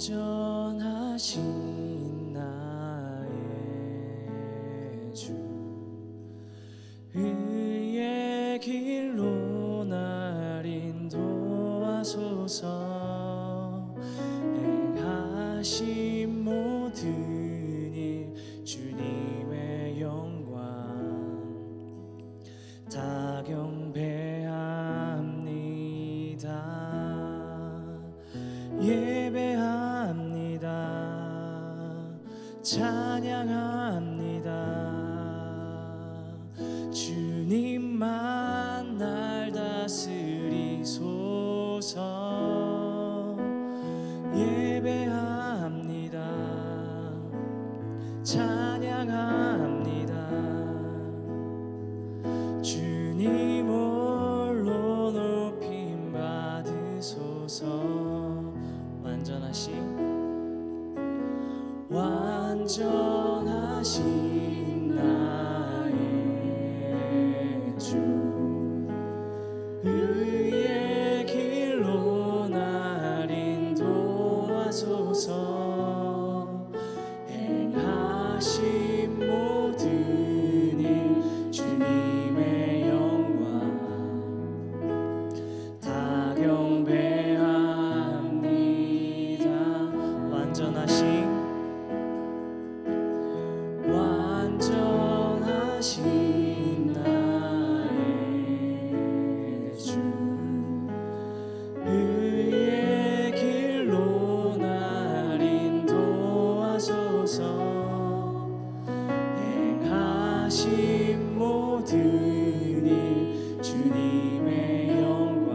완전하신 나의 주 의의 길로 날 인도하소서. 행하신 모든 일 주님의 영광 다 경배합니다. 예배합니다. 찬양합니다. 주님만 날 다스리소서. 예배합니다. 찬양합니다. 주님 홀로 높임 받으소서. 완전하신 나의 주 의의 길로 날 인도하소서. 행하신 모든 일 주님의 영광 다 경배합니다. 완전하신 나의 주 의의 길로 날 인도하소서. 행하신 모든 일 주님의 영광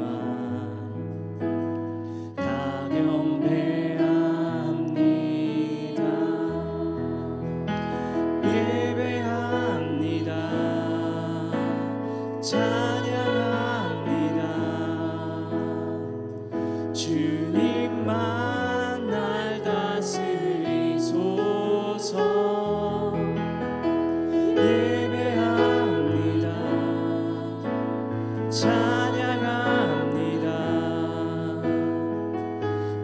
다 경배합니다. 예배합니다. 찬양합니다. 주님만 날 다스리소서. 예배합니다. 찬양합니다.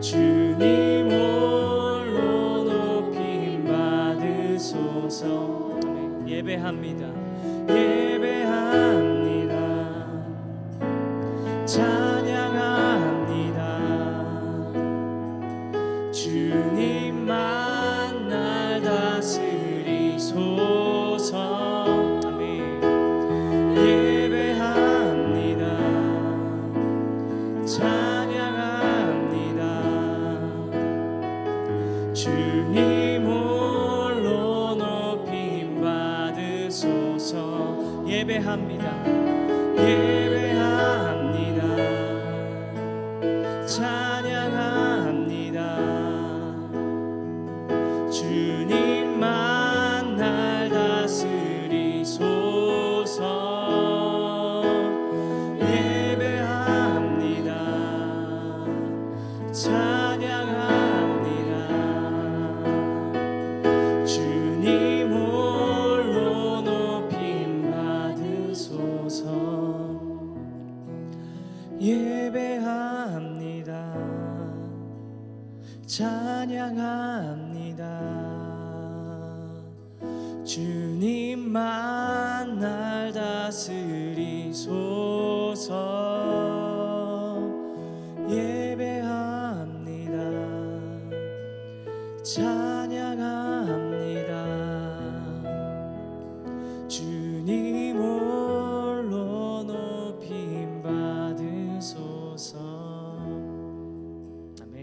주님 홀로 높임 받으소서. 예배합니다. 예배합니다. 찬양합니다. 주님만 날 다스리소서. 아멘. 예배합니다. 찬양합니다. 주님 홀로 높임 받으소서. 예배합니다. 예배합니다. 찬양합니다. 주님만 날 다스리소서. 예배합니다. 찬양합니다. 주님 홀로 높임 받으소서. 예배합니다. 찬양합니다. 주님만 날 다스리소서. 예배합니다. 찬양합니다. 주님 홀로 높임 받으소서. 아멘.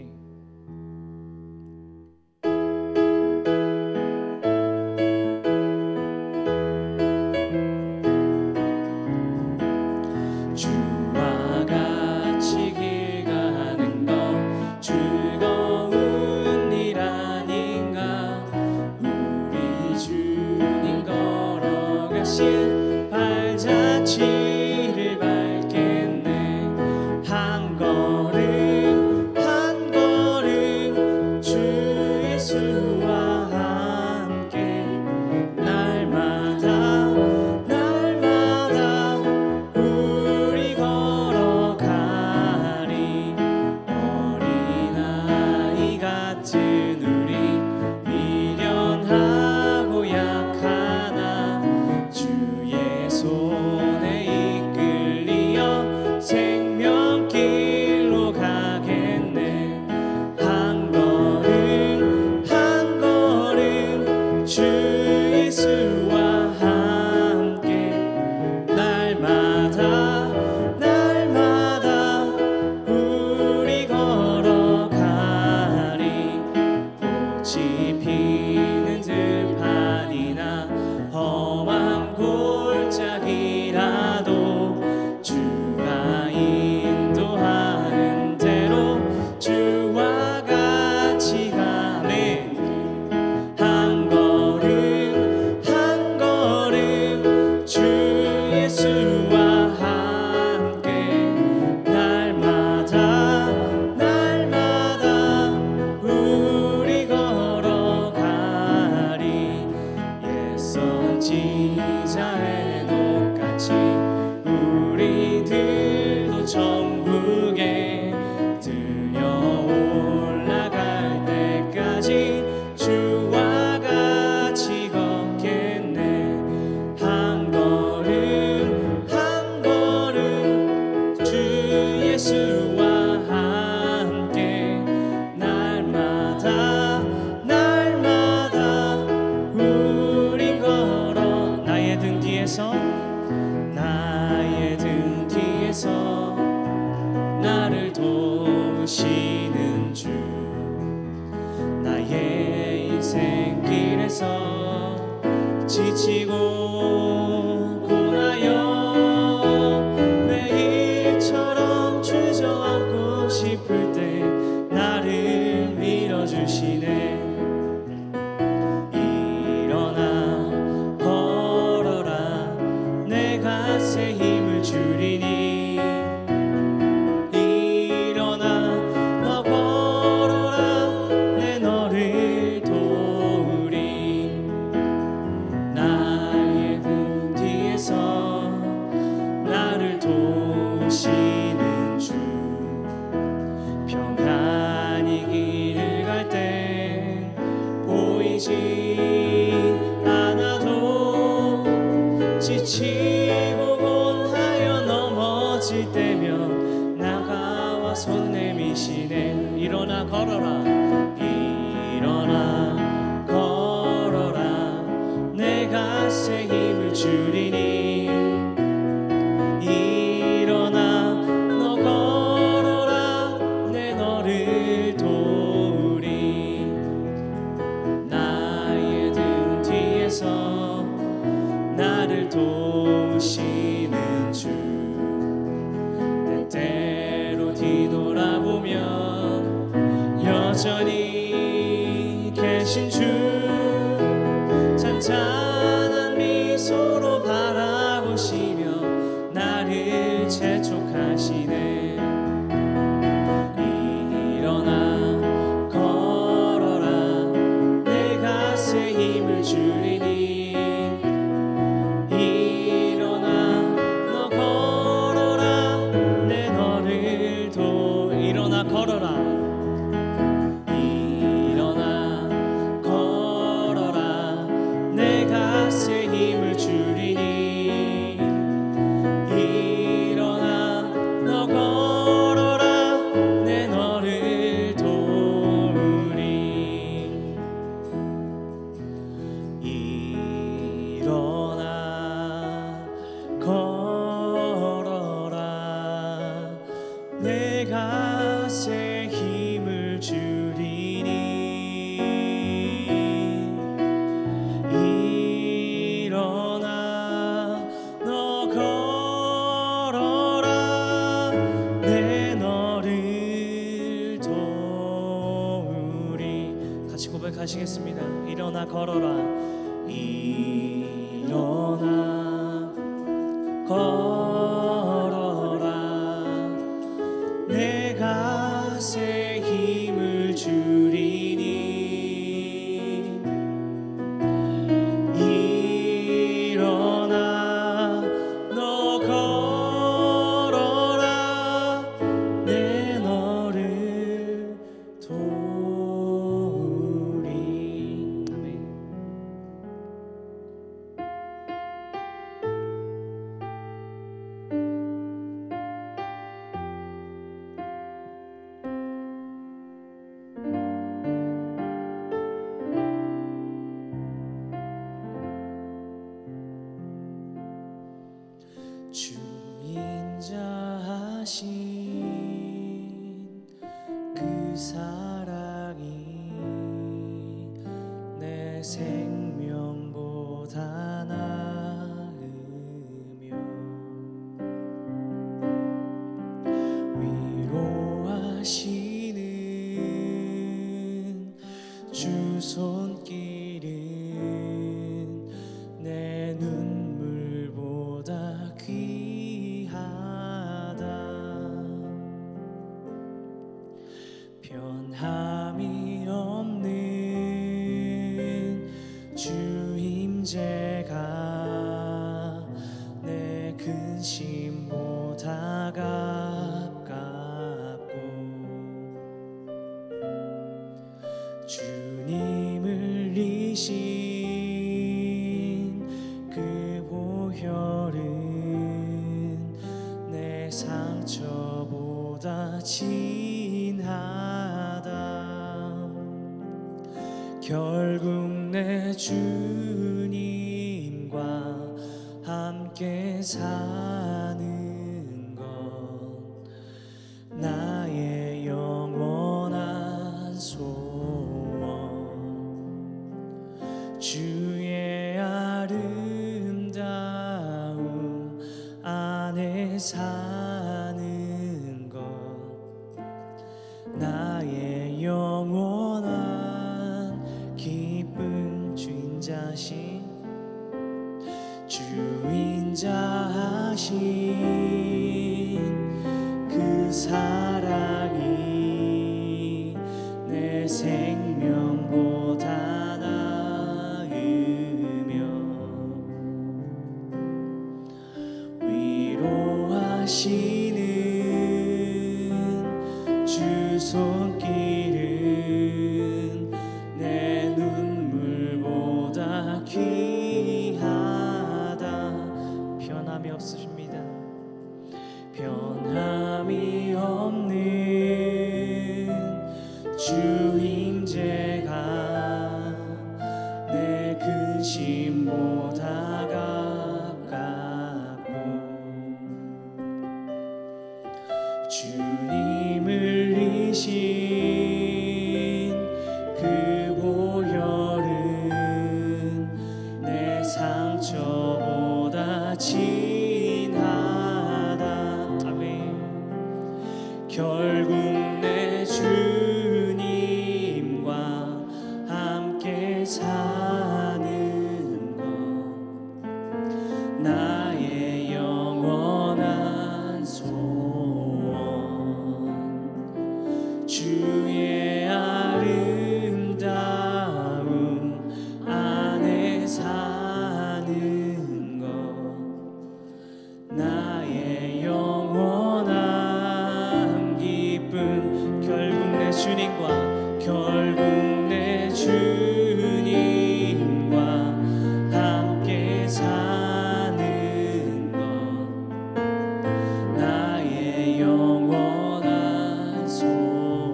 주와 같이 길 가는 것 즐거운 일 아닌가. 우리 주님 걸어가신 발자취를 밟겠네. 한 걸음 한 걸음 주 예수와 함께 날마다 날마다 우리 걸어가리. 어린아이 같은 선지자의 녹같이 우리들도 천국에 들려 올라갈 때까지 주와 같이 걷겠네. 한 걸음 한 걸음 주 예수와 함께 날마다 날마다 우린 걸어 나의 등 뒤에서 나를 도우시는 주 나의 인생길에서 지치고 고나여 매일처럼 주저앉고 싶을 때 나를 밀어주시네. 일어나 걸어라 내가 새 힘을 주리니. 일어나 너 걸어라 내 너를 도우리. 나의 등 뒤에서 나를 도우시는 주 평안히 길을 갈 땐 보이지 않아도 지치고 곤하여 넘어질 때면 나가와 손 내미시네. 일어나 걸어라 일어나 걸어라 내가 새 힘을 주리니. 일어나 너 걸어라 내 너를 도우리. 나의 등 뒤에서 나를 도우시는 주 때때로 뒤돌아보면 여전히 계신 주 찬찬한 미소로 바라보시며 나를 재촉하시네. 일어나 걸어라 내가 새 힘을 주리니. 일어나 너 걸어라 내 너를 일어나 걸어라 일어나 걸어라 내가 새 힘을 주리니. 일어나 너 걸어라 내 너를 도우리. 일어나 걸어라 내가 새 힘을 주리니. 일어나 너 걸어라 내 너를 도우리. 같이 고백하시겠습니다. 일어나 걸어라 일어나 걸어라 내가 새 힘을 주리니. 일어나 너 걸어라 내 너를 도우리. 아멘. 주 인자하신 그 사랑이 내 생명보다 나으며 위로하시는 주 손길은 내 눈물보다 귀하다. 변함이 없는 주 임재 임재가 내 근심보다 가깝고 주님을 이신 그 보혈은 내 상처보다 진하다. 결국 내 주님과 함께 사는 것 나의 영원한 소원. 주의 아름다움 안에 사는 것 나의 영원한 기쁨. 주인자 하신 그 사랑이 내 생명보다 나으며 위로하시는 주 손길은 내 눈물보다 귀하다. 변함이 없으십니다. 변함이 없는 주 임재가 내 근심보다 가깝고 주님을 이신 그 보혈은 내 상처보다 진하다. 아멘. 결국 내 주님과 함께 사는 것 나의 영원한 소원. 주의 아름다움 안에 사는 것 나의 영원한 기쁨. 결국 내 주님과 함께 사는 것 나의 영원한 소원.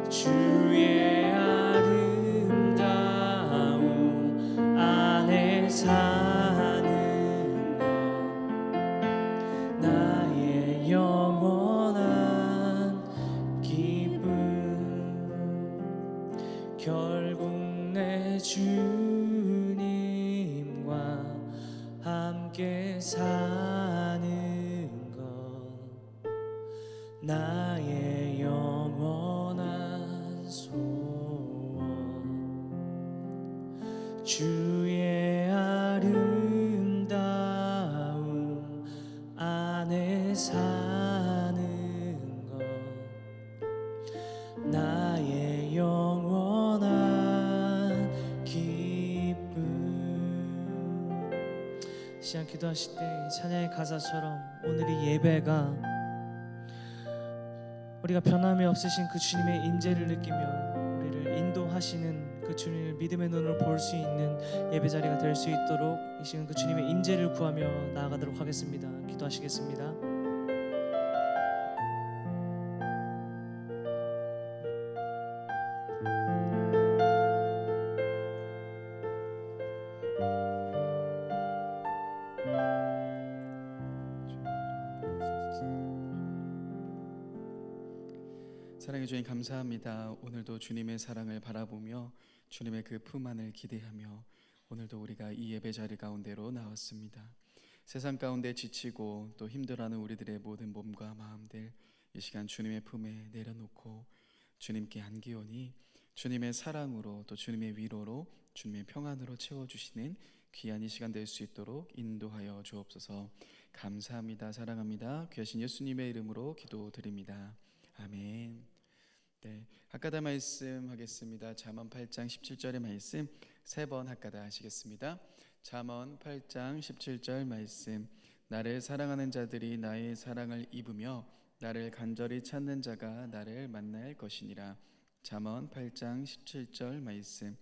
주의 아름다움 안에 사는 것 나의 영원한 기쁨. 결국 내 주님과 함께 사는 것 나의 영원한 소원. 주의 아름다움 안에 사는 것 나의 영원한 기쁨. 시간 기도하실 때 찬양의 가사처럼 오늘 이 예배가 우리가 변함이 없으신 그 주님의 임재를 느끼며 우리를 인도하시는 그 주님을 믿음의 눈으로 볼 수 있는 예배 자리가 될 수 있도록 이 시간 그 주님의 임재를 구하며 나아가도록 하겠습니다. 기도하시겠습니다. 사랑해 주님 감사합니다. 오늘도 주님의 사랑을 바라보며 주님의 그 품 안을 기대하며 오늘도 우리가 이 예배 자리 가운데로 나왔습니다. 세상 가운데 지치고 또 힘들어하는 우리들의 모든 몸과 마음들 이 시간 주님의 품에 내려놓고 주님께 안기오니 주님의 사랑으로 또 주님의 위로로 주님의 평안으로 채워주시는 귀한 이 시간 될 수 있도록 인도하여 주옵소서. 감사합니다. 사랑합니다. 귀하신 예수님의 이름으로 기도드립니다. 아멘. 네, 아까다 말씀 하겠습니다. 잠언 8장 17절의 말씀 3번 합가다 하시겠습니다. 잠언 8장 17절 말씀. 나를 사랑하는 자들이 나의 사랑을 입으며 나를 간절히 찾는 자가 나를 만날 것이니라. 잠언 8장 17절 말씀.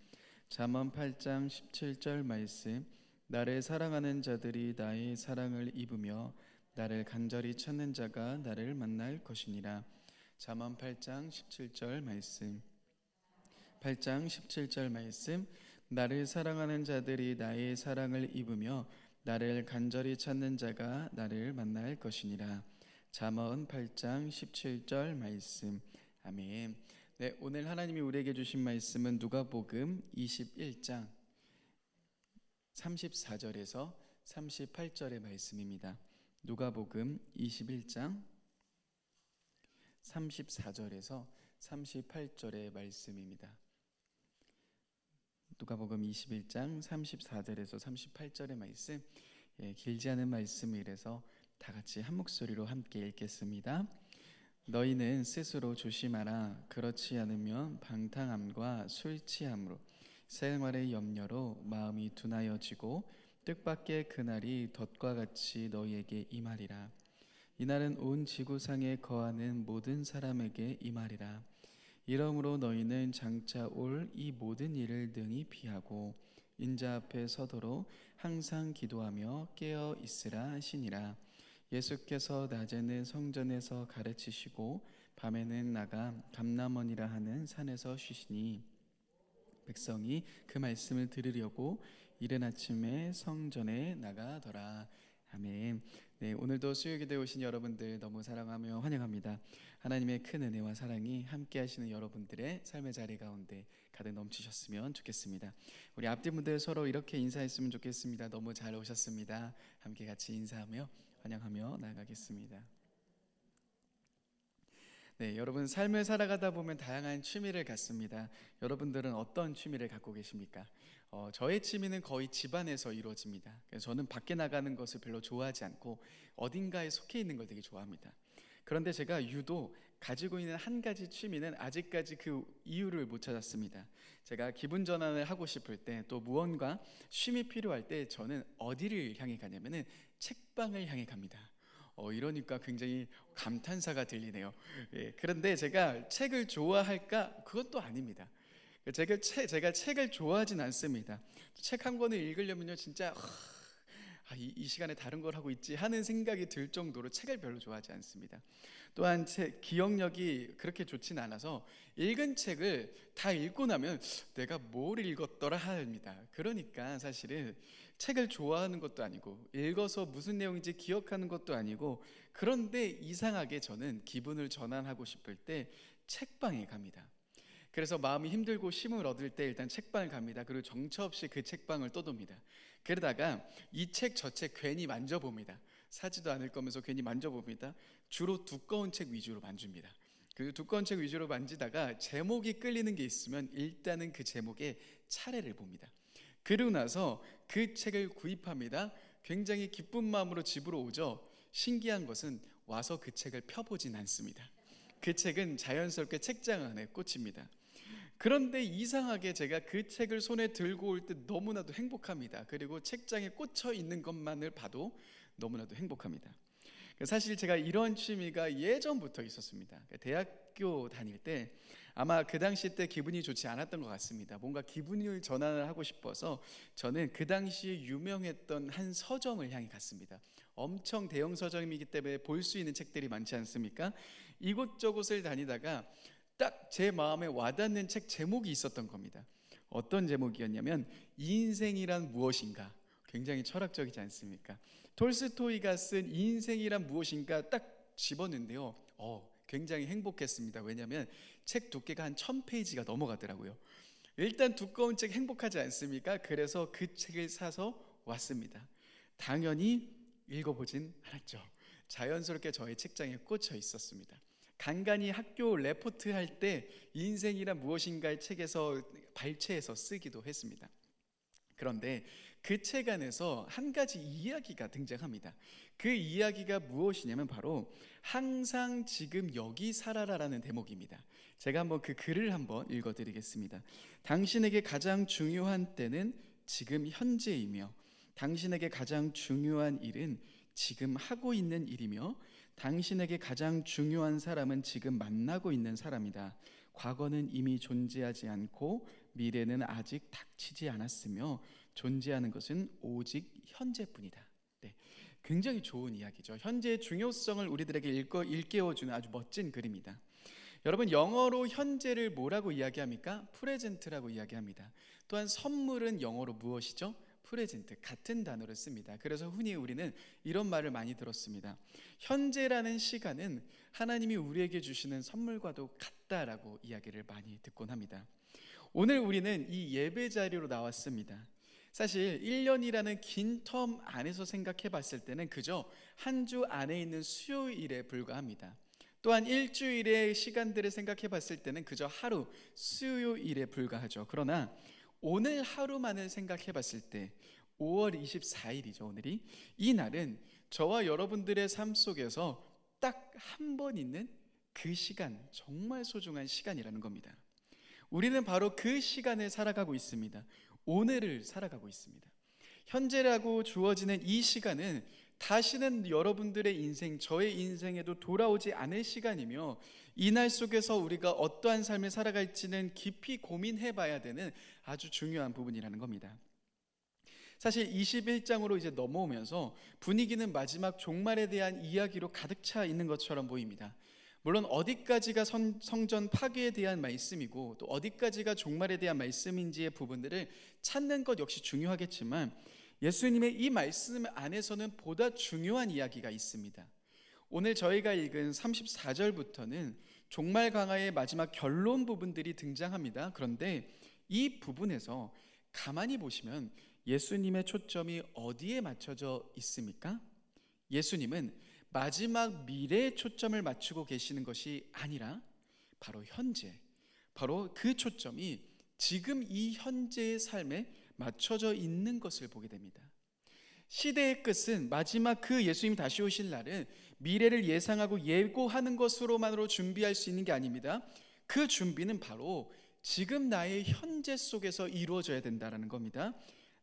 잠언 8장 17절 말씀. 나를 사랑하는 자들이 나의 사랑을 입으며 나를 간절히 찾는 자가 나를 만날 것이니라. 잠언 8장 17절 말씀. 8장 17절 말씀. 나를 사랑하는 자들이 나의 사랑을 입으며 나를 간절히 찾는 자가 나를 만날 것이니라. 잠언 8장 17절 말씀. 아멘. 네, 오늘 하나님이 우리에게 주신 말씀은 누가복음 21장 34절에서 38절의 말씀입니다. 누가복음 21장 34절에서 38절의 말씀입니다. 누가복음 21장 34절에서 38절의 말씀, 길지 않은 말씀이라서 다 같이 한 목소리로 함께 읽겠습니다. 너희는 스스로 조심하라. 그렇지 않으면 방탕함과 술 취함으로 생활의 염려로 마음이 둔하여지고 뜻밖의 그날이 덫과 같이 너희에게 임하리라. 이날은 온 지구상에 거하는 모든 사람에게 임하리라. 이러므로 너희는 장차 올 이 모든 일을 능히 피하고 인자 앞에 서도록 항상 기도하며 깨어 있으라 하시니라. 예수께서 낮에는 성전에서 가르치시고 밤에는 나가 감람원이라 하는 산에서 쉬시니 백성이 그 말씀을 들으려고 이른 아침에 성전에 나가더라. 아멘. 네, 오늘도 수요기도에 오신 여러분들 너무 사랑하며 환영합니다. 하나님의 큰 은혜와 사랑이 함께 하시는 여러분들의 삶의 자리 가운데 가득 넘치셨으면 좋겠습니다. 우리 앞뒤 분들 서로 이렇게 인사했으면 좋겠습니다. 너무 잘 오셨습니다. 함께 같이 인사하며 환영하며 나아가겠습니다. 네, 여러분 삶을 살아가다 보면 다양한 취미를 갖습니다. 여러분들은 어떤 취미를 갖고 계십니까? 저의 취미는 거의 집안에서 이루어집니다. 그래서 저는 밖에 나가는 것을 별로 좋아하지 않고 어딘가에 속해 있는 걸 되게 좋아합니다. 그런데 제가 유독 가지고 있는 한 가지 취미는 아직까지 그 이유를 못 찾았습니다. 제가 기분 전환을 하고 싶을 때 또 무언가 쉼이 필요할 때 저는 어디를 향해 가냐면은 책방을 향해 갑니다. 이러니까 굉장히 감탄사가 들리네요. 그런데 제가 책을 좋아할까? 그것도 아닙니다. 제가 책을 좋아하진 않습니다. 책 한 권을 읽으려면요 진짜 이 시간에 다른 걸 하고 있지 하는 생각이 들 정도로 책을 별로 좋아하지 않습니다. 또한 기억력이 그렇게 좋진 않아서 읽은 책을 다 읽고 나면 내가 뭘 읽었더라 합니다. 그러니까 사실은 책을 좋아하는 것도 아니고 읽어서 무슨 내용인지 기억하는 것도 아니고, 그런데 이상하게 저는 기분을 전환하고 싶을 때 책방에 갑니다. 그래서 마음이 힘들고 쉼을 얻을 때 일단 책방을 갑니다. 그리고 정처 없이 그 책방을 떠돕니다. 그러다가 이 책 저 책 괜히 만져봅니다. 사지도 않을 거면서 괜히 만져봅니다. 주로 두꺼운 책 위주로 만집니다. 그 두꺼운 책 위주로 만지다가 제목이 끌리는 게 있으면 일단은 그 제목에 차례를 봅니다. 그러고 나서 그 책을 구입합니다. 굉장히 기쁜 마음으로 집으로 오죠. 신기한 것은 와서 그 책을 펴보진 않습니다. 그 책은 자연스럽게 책장 안에 꽂힙니다. 그런데 이상하게 제가 그 책을 손에 들고 올 때 너무나도 행복합니다. 그리고 책장에 꽂혀 있는 것만을 봐도 너무나도 행복합니다. 사실 제가 이런 취미가 예전부터 있었습니다. 대학교 다닐 때 아마 그 당시 때 기분이 좋지 않았던 것 같습니다. 뭔가 기분을 전환을 하고 싶어서 저는 그 당시에 유명했던 한 서점을 향해 갔습니다. 엄청 대형 서점이기 때문에 볼 수 있는 책들이 많지 않습니까? 이곳저곳을 다니다가 딱 제 마음에 와닿는 책 제목이 있었던 겁니다. 어떤 제목이었냐면 인생이란 무엇인가. 굉장히 철학적이지 않습니까? 톨스토이가 쓴 인생이란 무엇인가 딱 집었는데요. 굉장히 행복했습니다. 왜냐하면 책 두께가 한 1000페이지가 넘어가더라고요. 일단 두꺼운 책 행복하지 않습니까? 그래서 그 책을 사서 왔습니다. 당연히 읽어보진 않았죠. 자연스럽게 저의 책장에 꽂혀 있었습니다. 간간히 학교 레포트 할 때 인생이란 무엇인가의 책에서 발췌해서 쓰기도 했습니다. 그런데 그 책 안에서 한 가지 이야기가 등장합니다. 그 이야기가 무엇이냐면 바로 항상 지금 여기 살아라라는 대목입니다. 제가 한번 그 글을 한번 읽어드리겠습니다. 당신에게 가장 중요한 때는 지금 현재이며 당신에게 가장 중요한 일은 지금 하고 있는 일이며 당신에게 가장 중요한 사람은 지금 만나고 있는 사람이다. 과거는 이미 존재하지 않고 미래는 아직 닥치지 않았으며 존재하는 것은 오직 현재뿐이다. 네, 굉장히 좋은 이야기죠. 현재의 중요성을 우리들에게 일깨워주는 아주 멋진 글입니다. 여러분, 영어로 현재를 뭐라고 이야기합니까? 프레젠트라고 이야기합니다. 또한 선물은 영어로 무엇이죠? 프레젠트, 같은 단어를 씁니다. 그래서 흔히 우리는 이런 말을 많이 들었습니다. 현재라는 시간은 하나님이 우리에게 주시는 선물과도 같다라고 이야기를 많이 듣곤 합니다. 오늘 우리는 이 예배 자리로 나왔습니다. 사실 1년이라는 긴 텀 안에서 생각해 봤을 때는 그저 한 주 안에 있는 수요일에 불과합니다. 또한 일주일의 시간들을 생각해 봤을 때는 그저 하루, 수요일에 불과하죠. 그러나 오늘 하루만을 생각해 봤을 때 5월 24일이죠. 오늘이. 이 날은 저와 여러분들의 삶 속에서 딱 한 번 있는 그 시간, 정말 소중한 시간이라는 겁니다. 우리는 바로 그 시간을 살아가고 있습니다. 오늘을 살아가고 있습니다. 현재라고 주어지는 이 시간은 다시는 여러분들의 인생, 저의 인생에도 돌아오지 않을 시간이며 이 날 속에서 우리가 어떠한 삶을 살아갈지는 깊이 고민해 봐야 되는 아주 중요한 부분이라는 겁니다. 사실 21장으로 이제 넘어오면서 분위기는 마지막 종말에 대한 이야기로 가득 차 있는 것처럼 보입니다. 물론 어디까지가 성전 파괴에 대한 말씀이고 또 어디까지가 종말에 대한 말씀인지의 부분들을 찾는 것 역시 중요하겠지만 예수님의 이 말씀 안에서는 보다 중요한 이야기가 있습니다. 오늘 저희가 읽은 34절부터는 종말 강화의 마지막 결론 부분들이 등장합니다. 그런데 이 부분에서 가만히 보시면 예수님의 초점이 어디에 맞춰져 있습니까? 예수님은 마지막 미래에 초점을 맞추고 계시는 것이 아니라 바로 현재, 바로 그 초점이 지금 이 현재의 삶에 맞춰져 있는 것을 보게 됩니다. 시대의 끝은 마지막 그 예수님이 다시 오실 날은 미래를 예상하고 예고하는 것으로만으로 준비할 수 있는 게 아닙니다. 그 준비는 바로 지금 나의 현재 속에서 이루어져야 된다는 겁니다.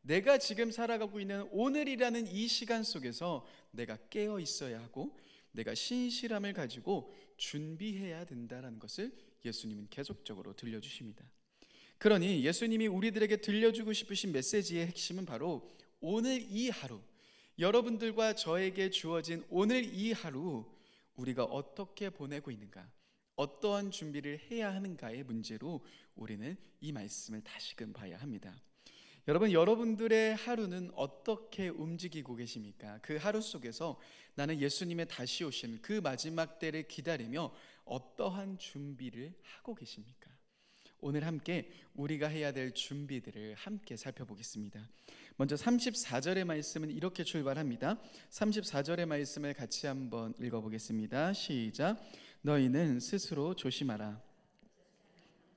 내가 지금 살아가고 있는 오늘이라는 이 시간 속에서 내가 깨어 있어야 하고 내가 신실함을 가지고 준비해야 된다는 것을 예수님은 계속적으로 들려주십니다. 그러니 예수님이 우리들에게 들려주고 싶으신 메시지의 핵심은 바로 오늘 이 하루, 여러분들과 저에게 주어진 오늘 이 하루 우리가 어떻게 보내고 있는가, 어떠한 준비를 해야 하는가의 문제로 우리는 이 말씀을 다시금 봐야 합니다. 여러분들의 하루는 어떻게 움직이고 계십니까? 그 하루 속에서 나는 예수님의 다시 오신 그 마지막 때를 기다리며 어떠한 준비를 하고 계십니까? 오늘 함께 우리가 해야 될 준비들을 함께 살펴보겠습니다. 먼저 34절의 말씀은 이렇게 출발합니다. 34절의 말씀을 같이 한번 읽어보겠습니다. 시작. 너희는 스스로 조심하라.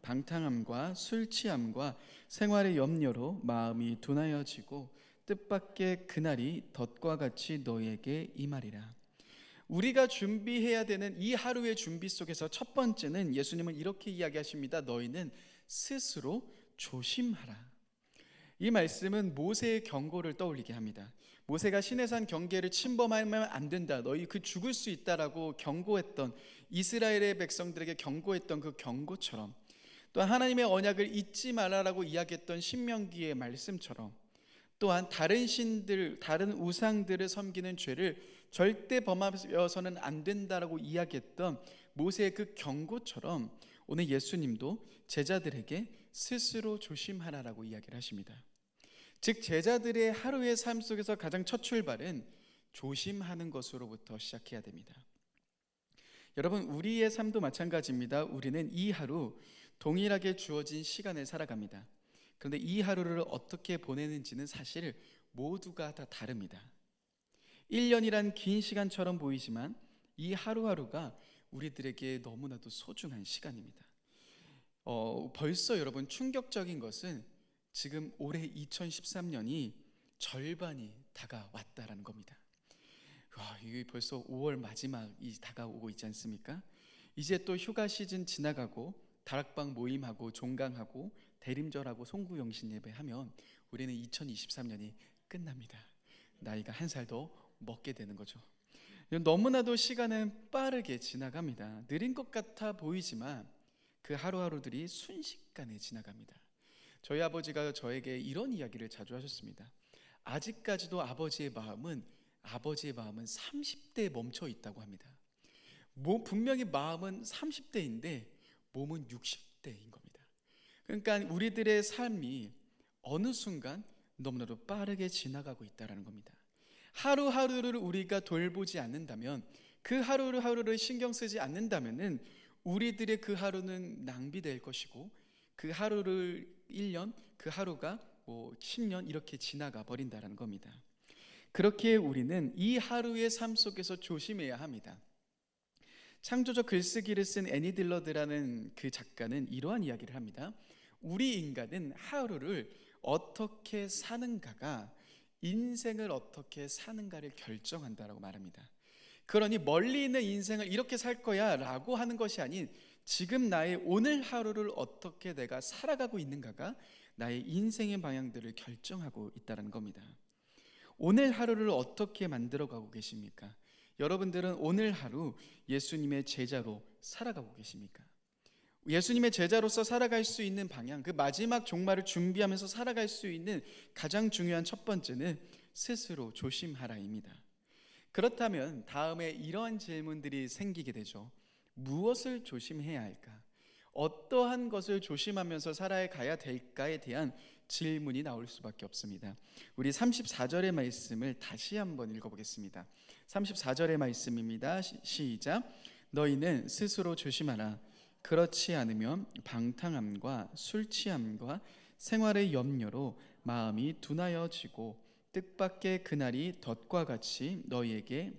방탕함과 술 취함과 생활의 염려로 마음이 둔하여지고 뜻밖의 그날이 덫과 같이 너희에게 임하리라. 우리가 준비해야 되는 이 하루의 준비 속에서 첫 번째는 예수님은 이렇게 이야기하십니다. 너희는 스스로 조심하라. 이 말씀은 모세의 경고를 떠올리게 합니다. 모세가 시내산 경계를 침범하면 안 된다, 너희 그 죽을 수 있다라고 경고했던, 이스라엘의 백성들에게 경고했던 그 경고처럼, 또한 하나님의 언약을 잊지 말라라고 이야기했던 신명기의 말씀처럼, 또한 다른 신들, 다른 우상들을 섬기는 죄를 절대 범하여서는 안 된다라고 이야기했던 모세의 그 경고처럼 오늘 예수님도 제자들에게 스스로 조심하라라고 이야기를 하십니다. 즉 제자들의 하루의 삶 속에서 가장 첫 출발은 조심하는 것으로부터 시작해야 됩니다. 여러분, 우리의 삶도 마찬가지입니다. 우리는 이 하루 동일하게 주어진 시간을 살아갑니다. 그런데 이 하루를 어떻게 보내는지는 사실 모두가 다 다릅니다. 1년이란 긴 시간처럼 보이지만 이 하루하루가 우리들에게 너무나도 소중한 시간입니다. 벌써 여러분 충격적인 것은 지금 올해 2013년이 절반이 다가왔다라는 겁니다. 와, 이게 벌써 5월 마지막이 다가오고 있지 않습니까? 이제 또 휴가 시즌 지나가고 다락방 모임하고 종강하고 대림절하고 송구영신 예배하면 우리는 2023년이 끝납니다. 나이가 한 살 더 먹게 되는 거죠. 너무나도 시간은 빠르게 지나갑니다. 느린 것 같아 보이지만 그 하루하루들이 순식간에 지나갑니다. 저희 아버지가 저에게 이런 이야기를 자주 하셨습니다. 아직까지도 아버지의 마음은 30대에 멈춰 있다고 합니다. 분명히 마음은 30대인데 몸은 60대인 겁니다. 그러니까 우리들의 삶이 어느 순간 너무나도 빠르게 지나가고 있다는 겁니다. 하루하루를 우리가 돌보지 않는다면, 그 하루하루를 신경 쓰지 않는다면 우리들의 그 하루는 낭비될 것이고, 그 하루를 1년, 그 하루가 10년 이렇게 지나가 버린다는 겁니다. 그렇게 우리는 이 하루의 삶 속에서 조심해야 합니다. 창조적 글쓰기를 쓴 애니 딜러드라는 그 작가는 이러한 이야기를 합니다. 우리 인간은 하루를 어떻게 사는가가 인생을 어떻게 사는가를 결정한다라고 말합니다. 그러니 멀리 있는 인생을 이렇게 살 거야 라고 하는 것이 아닌, 지금 나의 오늘 하루를 어떻게 내가 살아가고 있는가가 나의 인생의 방향들을 결정하고 있다는 겁니다. 오늘 하루를 어떻게 만들어가고 계십니까? 여러분들은 오늘 하루 예수님의 제자로 살아가고 계십니까? 예수님의 제자로서 살아갈 수 있는 방향, 그 마지막 종말을 준비하면서 살아갈 수 있는 가장 중요한 첫 번째는 스스로 조심하라입니다. 그렇다면 다음에 이러한 질문들이 생기게 되죠. 무엇을 조심해야 할까? 어떠한 것을 조심하면서 살아가야 될까에 대한 질문이 나올 수밖에 없습니다. 우리 34절의 말씀을 다시 한번 읽어보겠습니다. 34절의 말씀입니다. 시작. 너희는 스스로 조심하라. 그렇지 않으면 방탕함과 술 취함과 생활의 염려로 마음이 둔하여지고 뜻밖의 그날이 덫과 같이 너희에게.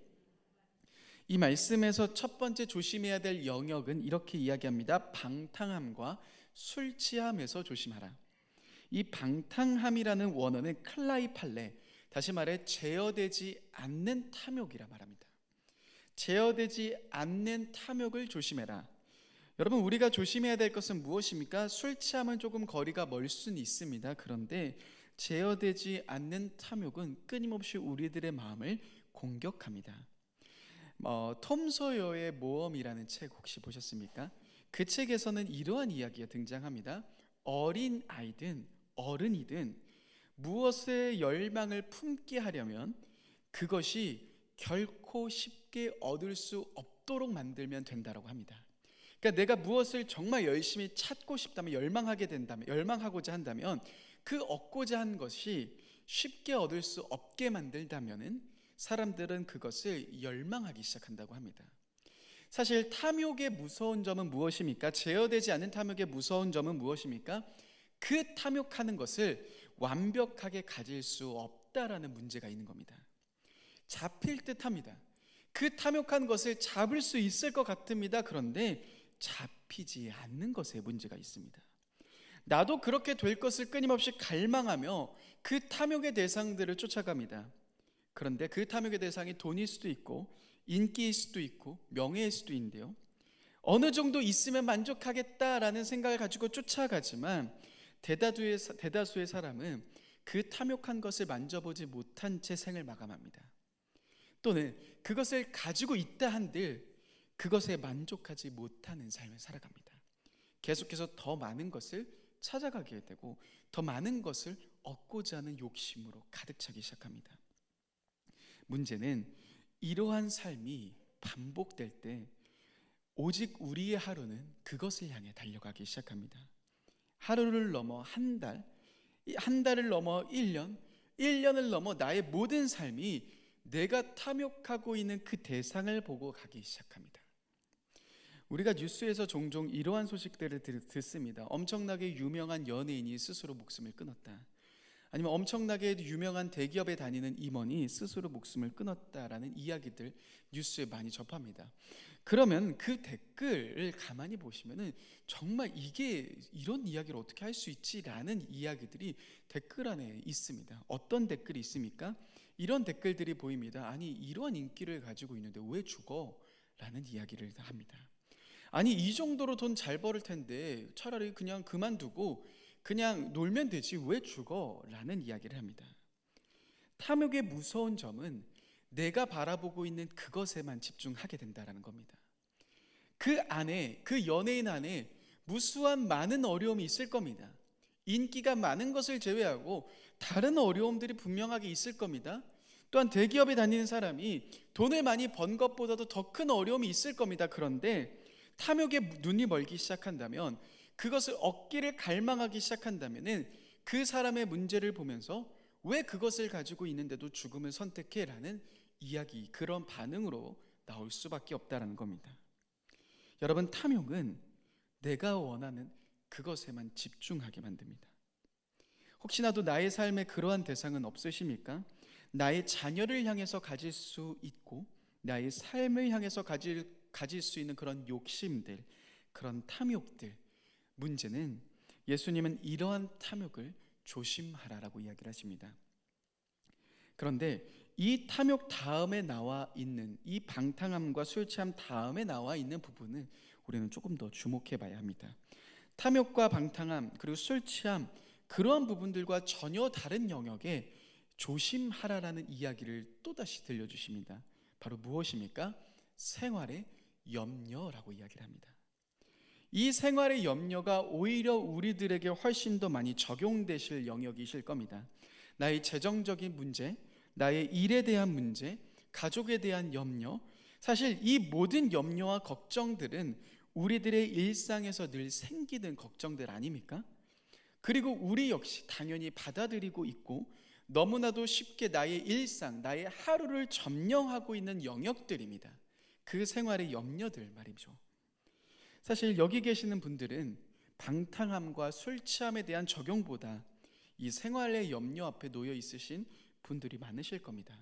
이 말씀에서 첫 번째 조심해야 될 영역은 이렇게 이야기합니다. 방탕함과 술 취함에서 조심하라. 이 방탕함이라는 원어는 클라이팔레, 다시 말해 제어되지 않는 탐욕이라 말합니다. 제어되지 않는 탐욕을 조심해라. 여러분, 우리가 조심해야 될 것은 무엇입니까? 술 취함은 조금 거리가 멀 수는 있습니다. 그런데 제어되지 않는 탐욕은 끊임없이 우리들의 마음을 공격합니다. 톰 소여의 모험이라는 책 혹시 보셨습니까? 그 책에서는 이러한 이야기가 등장합니다. 어린 아이든 어른이든 무엇에 열망을 품게 하려면 그것이 결코 쉽게 얻을 수 없도록 만들면 된다고 합니다. 그러니까 내가 무엇을 정말 열심히 찾고 싶다면, 열망하고자 한다면 그 얻고자 한 것이 쉽게 얻을 수 없게 만들다면은 사람들은 그것을 열망하기 시작한다고 합니다. 사실 탐욕의 무서운 점은 무엇입니까? 제어되지 않는 탐욕의 무서운 점은 무엇입니까? 그 탐욕하는 것을 완벽하게 가질 수 없다라는 문제가 있는 겁니다. 잡힐 듯합니다. 그 탐욕한 것을 잡을 수 있을 것 같습니다. 그런데 잡히지 않는 것에 문제가 있습니다. 나도 그렇게 될 것을 끊임없이 갈망하며 그 탐욕의 대상들을 쫓아갑니다. 그런데 그 탐욕의 대상이 돈일 수도 있고 인기일 수도 있고 명예일 수도 있는데요, 어느 정도 있으면 만족하겠다라는 생각을 가지고 쫓아가지만 대다수의 사람은 그 탐욕한 것을 만져보지 못한 채 생을 마감합니다. 또는 그것을 가지고 있다 한들 그것에 만족하지 못하는 삶을 살아갑니다. 계속해서 더 많은 것을 찾아가게 되고 더 많은 것을 얻고자 하는 욕심으로 가득 차기 시작합니다. 문제는 이러한 삶이 반복될 때 오직 우리의 하루는 그것을 향해 달려가기 시작합니다. 하루를 넘어 한 달, 한 달을 넘어 1년, 1년을 넘어 나의 모든 삶이 내가 탐욕하고 있는 그 대상을 보고 가기 시작합니다. 우리가 뉴스에서 종종 이러한 소식들을 듣습니다. 엄청나게 유명한 연예인이 스스로 목숨을 끊었다. 아니면 엄청나게 유명한 대기업에 다니는 임원이 스스로 목숨을 끊었다라는 이야기들 뉴스에 많이 접합니다. 그러면 그 댓글을 가만히 보시면은 정말 이게 이런 이야기를 어떻게 할 수 있지라는 이야기들이 댓글 안에 있습니다. 어떤 댓글이 있습니까? 이런 댓글들이 보입니다. 아니, 이런 인기를 가지고 있는데 왜 죽어? 라는 이야기를 합니다. 아니, 이 정도로 돈 잘 벌을 텐데 차라리 그냥 그만두고 그냥 놀면 되지 왜 죽어? 라는 이야기를 합니다. 탐욕의 무서운 점은 내가 바라보고 있는 그것에만 집중하게 된다는 겁니다. 그 안에, 그 연예인 안에 무수한 많은 어려움이 있을 겁니다. 인기가 많은 것을 제외하고 다른 어려움들이 분명하게 있을 겁니다. 또한 대기업에 다니는 사람이 돈을 많이 번 것보다도 더 큰 어려움이 있을 겁니다. 그런데 탐욕에 눈이 멀기 시작한다면, 그것을 얻기를 갈망하기 시작한다면 그 사람의 문제를 보면서 왜 그것을 가지고 있는데도 죽음을 선택해? 라는 이야기, 그런 반응으로 나올 수밖에 없다는 겁니다. 여러분, 탐욕은 내가 원하는 그것에만 집중하게 만듭니다. 혹시나도 나의 삶에 그러한 대상은 없으십니까? 나의 자녀를 향해서 가질 수 있고 나의 삶을 향해서 가질 수 있는 그런 욕심들, 그런 탐욕들. 문제는 예수님은 이러한 탐욕을 조심하라라고 이야기를 하십니다. 그런데 이 탐욕 다음에 나와 있는, 이 방탕함과 술 취함 다음에 나와 있는 부분을 우리는 조금 더 주목해 봐야 합니다. 탐욕과 방탕함 그리고 술 취함, 그러한 부분들과 전혀 다른 영역에 조심하라라는 이야기를 또다시 들려주십니다. 바로 무엇입니까? 생활의 염려라고 이야기를 합니다. 이 생활의 염려가 오히려 우리들에게 훨씬 더 많이 적용되실 영역이실 겁니다. 나의 재정적인 문제, 나의 일에 대한 문제, 가족에 대한 염려, 사실 이 모든 염려와 걱정들은 우리들의 일상에서 늘 생기는 걱정들 아닙니까? 그리고 우리 역시 당연히 받아들이고 있고 너무나도 쉽게 나의 일상, 나의 하루를 점령하고 있는 영역들입니다. 그 생활의 염려들 말이죠. 사실 여기 계시는 분들은 방탕함과 술 취함에 대한 적용보다 이 생활의 염려 앞에 놓여 있으신 분들이 많으실 겁니다.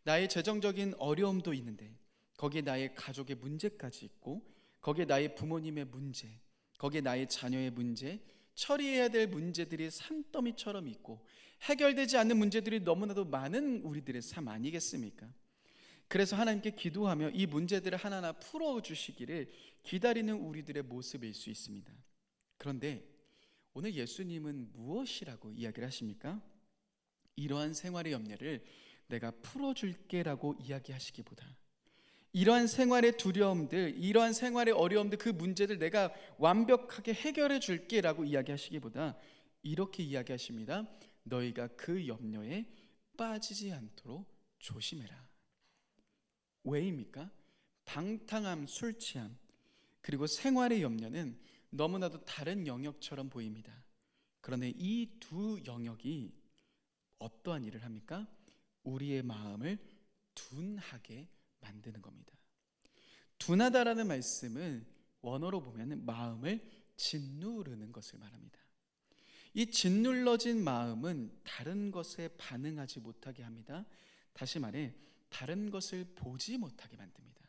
나의 재정적인 어려움도 있는데 거기에 나의 가족의 문제까지 있고, 거기에 나의 부모님의 문제, 거기에 나의 자녀의 문제, 처리해야 될 문제들이 산더미처럼 있고 해결되지 않는 문제들이 너무나도 많은 우리들의 삶 아니겠습니까? 그래서 하나님께 기도하며 이 문제들을 하나하나 풀어주시기를 기다리는 우리들의 모습일 수 있습니다. 그런데 오늘 예수님은 무엇이라고 이야기를 하십니까? 이러한 생활의 염려를 내가 풀어줄게 라고 이야기하시기보다, 이러한 생활의 두려움들, 이러한 생활의 어려움들, 그 문제들 내가 완벽하게 해결해 줄게 라고 이야기하시기보다 이렇게 이야기하십니다. 너희가 그 염려에 빠지지 않도록 조심해라. 왜입니까? 방탕함, 술 취함, 그리고 생활의 염려는 너무나도 다른 영역처럼 보입니다. 그런데 이 두 영역이 어떠한 일을 합니까? 우리의 마음을 둔하게 만드는 겁니다. 둔하다라는 말씀은 원어로 보면 마음을 짓누르는 것을 말합니다. 이 짓눌러진 마음은 다른 것에 반응하지 못하게 합니다. 다시 말해 다른 것을 보지 못하게 만듭니다.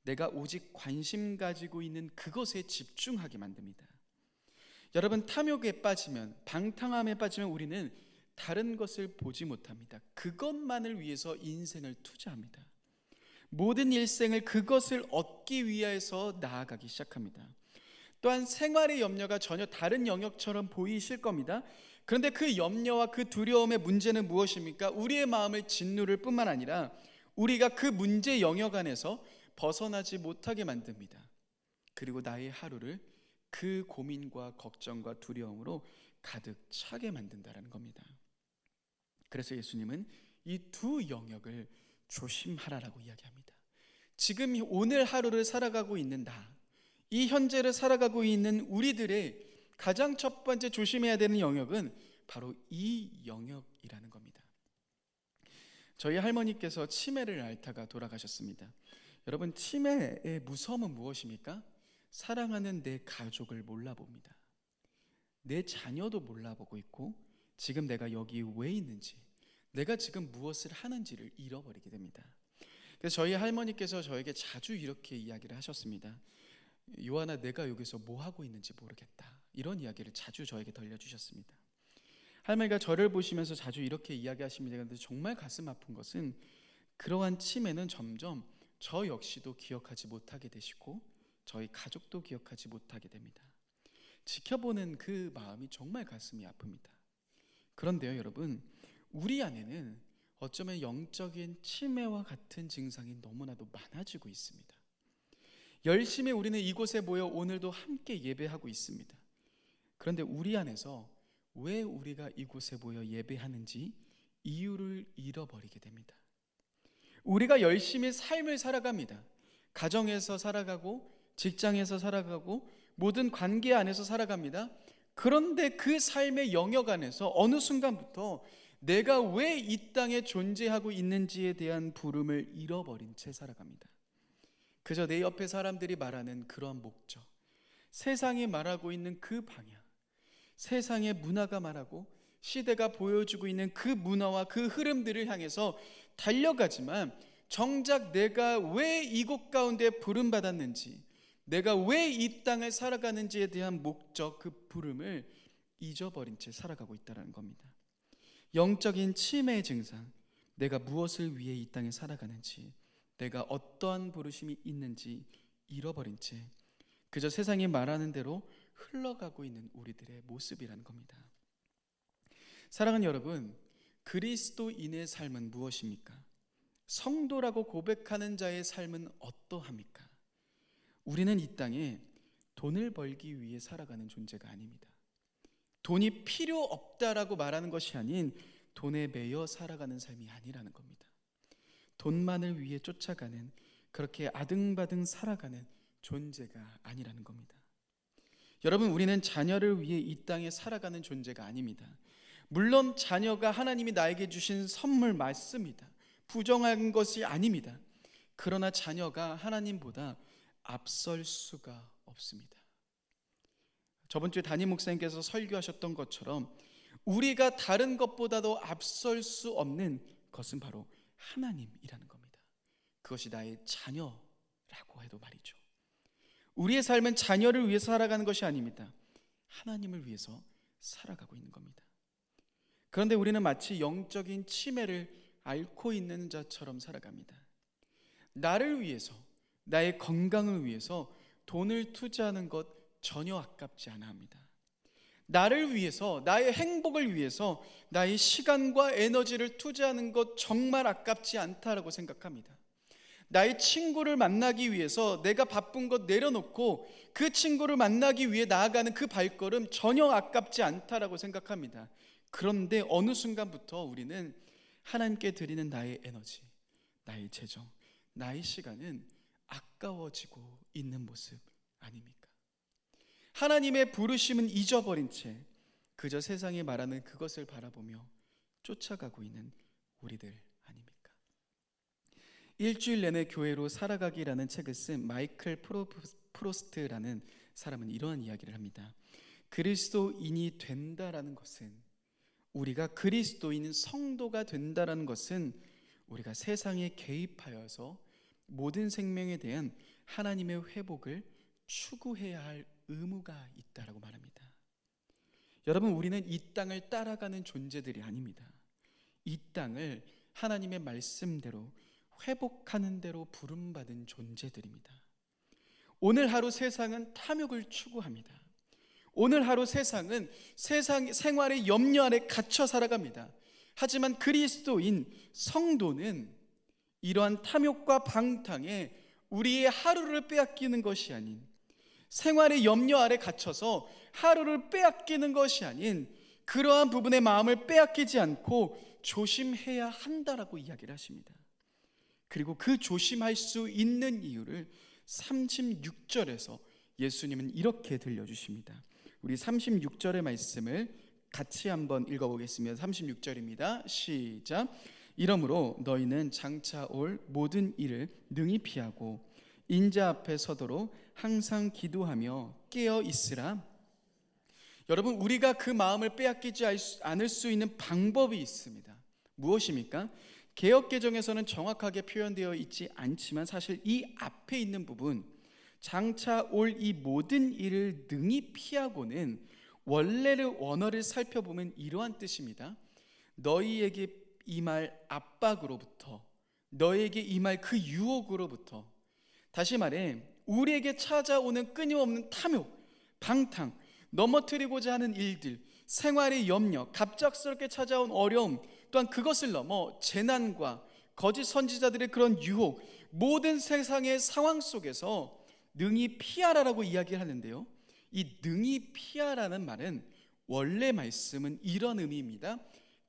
내가 오직 관심 가지고 있는 그것에 집중하게 만듭니다. 여러분, 탐욕에 빠지면, 방탕함에 빠지면 우리는 다른 것을 보지 못합니다. 그것만을 위해서 인생을 투자합니다. 모든 일생을 그것을 얻기 위해서 나아가기 시작합니다. 또한 생활의 염려가 전혀 다른 영역처럼 보이실 겁니다. 그런데 그 염려와 그 두려움의 문제는 무엇입니까? 우리의 마음을 짓누를 뿐만 아니라 우리가 그 문제 영역 안에서 벗어나지 못하게 만듭니다. 그리고 나의 하루를 그 고민과 걱정과 두려움으로 가득 차게 만든다는 겁니다. 그래서 예수님은 이 두 영역을 조심하라라고 이야기합니다. 지금 오늘 하루를 살아가고 있는 나, 이 현재를 살아가고 있는 우리들의 가장 첫 번째 조심해야 되는 영역은 바로 이 영역이라는 겁니다. 저희 할머니께서 치매를 앓다가 돌아가셨습니다. 여러분, 치매의 무서움은 무엇입니까? 사랑하는 내 가족을 몰라봅니다. 내 자녀도 몰라보고 있고 지금 내가 여기 왜 있는지, 내가 지금 무엇을 하는지를 잃어버리게 됩니다. 그래서 저희 할머니께서 저에게 자주 이렇게 이야기를 하셨습니다. 요한아, 내가 여기서 뭐 하고 있는지 모르겠다. 이런 이야기를 자주 저에게 들려주셨습니다. 할머니가 저를 보시면서 자주 이렇게 이야기하십니다. 그런데 정말 가슴 아픈 것은 그러한 치매는 점점 저 역시도 기억하지 못하게 되시고 저희 가족도 기억하지 못하게 됩니다. 지켜보는 그 마음이 정말 가슴이 아픕니다. 그런데요, 여러분, 우리 안에는 어쩌면 영적인 치매와 같은 증상이 너무나도 많아지고 있습니다. 열심히 우리는 이곳에 모여 오늘도 함께 예배하고 있습니다. 그런데 우리 안에서 왜 우리가 이곳에 모여 예배하는지 이유를 잃어버리게 됩니다. 우리가 열심히 삶을 살아갑니다. 가정에서 살아가고 직장에서 살아가고 모든 관계 안에서 살아갑니다. 그런데 그 삶의 영역 안에서 어느 순간부터 내가 왜 이 땅에 존재하고 있는지에 대한 부름을 잃어버린 채 살아갑니다. 그저 내 옆에 사람들이 말하는 그러한 목적, 세상이 말하고 있는 그 방향, 세상의 문화가 말하고 시대가 보여주고 있는 그 문화와 그 흐름들을 향해서 달려가지만 정작 내가 왜 이곳 가운데 부름받았는지, 내가 왜 이 땅을 살아가는지에 대한 목적, 그 부름을 잊어버린 채 살아가고 있다는 겁니다. 영적인 치매의 증상, 내가 무엇을 위해 이 땅에 살아가는지, 내가 어떠한 부르심이 있는지 잃어버린 채 그저 세상이 말하는 대로 흘러가고 있는 우리들의 모습이라는 겁니다. 사랑하는 여러분, 그리스도인의 삶은 무엇입니까? 성도라고 고백하는 자의 삶은 어떠합니까? 우리는 이 땅에 돈을 벌기 위해 살아가는 존재가 아닙니다. 돈이 필요 없다라고 말하는 것이 아닌 돈에 매여 살아가는 삶이 아니라는 겁니다. 돈만을 위해 쫓아가는, 그렇게 아등바등 살아가는 존재가 아니라는 겁니다. 여러분, 우리는 자녀를 위해 이 땅에 살아가는 존재가 아닙니다. 물론 자녀가 하나님이 나에게 주신 선물 맞습니다. 부정한 것이 아닙니다. 그러나 자녀가 하나님보다 앞설 수가 없습니다. 저번 주에 담임 목사님께서 설교하셨던 것처럼 우리가 다른 것보다도 앞설 수 없는 것은 바로 하나님이라는 겁니다. 그것이 나의 자녀라고 해도 말이죠. 우리의 삶은 자녀를 위해서 살아가는 것이 아닙니다. 하나님을 위해서 살아가고 있는 겁니다. 그런데 우리는 마치 영적인 치매를 앓고 있는 자처럼 살아갑니다. 나를 위해서, 나의 건강을 위해서 돈을 투자하는 것 전혀 아깝지 않아 합니다. 나를 위해서, 나의 행복을 위해서 나의 시간과 에너지를 투자하는 것 정말 아깝지 않다라고 생각합니다. 나의 친구를 만나기 위해서 내가 바쁜 것 내려놓고 그 친구를 만나기 위해 나아가는 그 발걸음 전혀 아깝지 않다라고 생각합니다. 그런데 어느 순간부터 우리는 하나님께 드리는 나의 에너지, 나의 재정, 나의 시간은 아까워지고 있는 모습 아닙니까? 하나님의 부르심은 잊어버린 채 그저 세상이 말하는 그것을 바라보며 쫓아가고 있는 우리들 아닙니까? 일주일 내내 교회로 살아가기라는 책을 쓴 마이클 프로스트라는 사람은 이러한 이야기를 합니다. 그리스도인이 된다라는 것은, 우리가 그리스도인 성도가 된다라는 것은 우리가 세상에 개입하여서 모든 생명에 대한 하나님의 회복을 추구해야 할 의무가 있다라고 말합니다. 여러분, 우리는 이 땅을 따라가는 존재들이 아닙니다. 이 땅을 하나님의 말씀대로 회복하는 대로 부름받은 존재들입니다. 오늘 하루 세상은 탐욕을 추구합니다. 오늘 하루 세상은 세상 생활의 염려 아래 갇혀 살아갑니다. 하지만 그리스도인 성도는 이러한 탐욕과 방탕에 우리의 하루를 빼앗기는 것이 아닌, 생활의 염려 아래 갇혀서 하루를 빼앗기는 것이 아닌 그러한 부분의 마음을 빼앗기지 않고 조심해야 한다라고 이야기를 하십니다. 그리고 그 조심할 수 있는 이유를 36절에서 예수님은 이렇게 들려주십니다. 우리 36절의 말씀을 같이 한번 읽어보겠습니다. 36절입니다. 시작. 이러므로 너희는 장차 올 모든 일을 능히 피하고 인자 앞에 서도록 항상 기도하며 깨어 있으라. 여러분, 우리가 그 마음을 빼앗기지 않을 수 있는 방법이 있습니다. 무엇입니까? 개역개정에서는 정확하게 표현되어 있지 않지만 사실 이 앞에 있는 부분, 장차 올 이 모든 일을 능히 피하고는, 원어를 살펴보면 이러한 뜻입니다. 너희에게 임할 압박으로부터, 너희에게 임할 그 유혹으로부터, 다시 말해 우리에게 찾아오는 끊임없는 탐욕, 방탕, 넘어뜨리고자 하는 일들, 생활의 염려, 갑작스럽게 찾아온 어려움, 또한 그것을 넘어 재난과 거짓 선지자들의 그런 유혹, 모든 세상의 상황 속에서 능히 피하라라고 이야기를 하는데요, 이 능히 피하라는 말은 원래 말씀은 이런 의미입니다.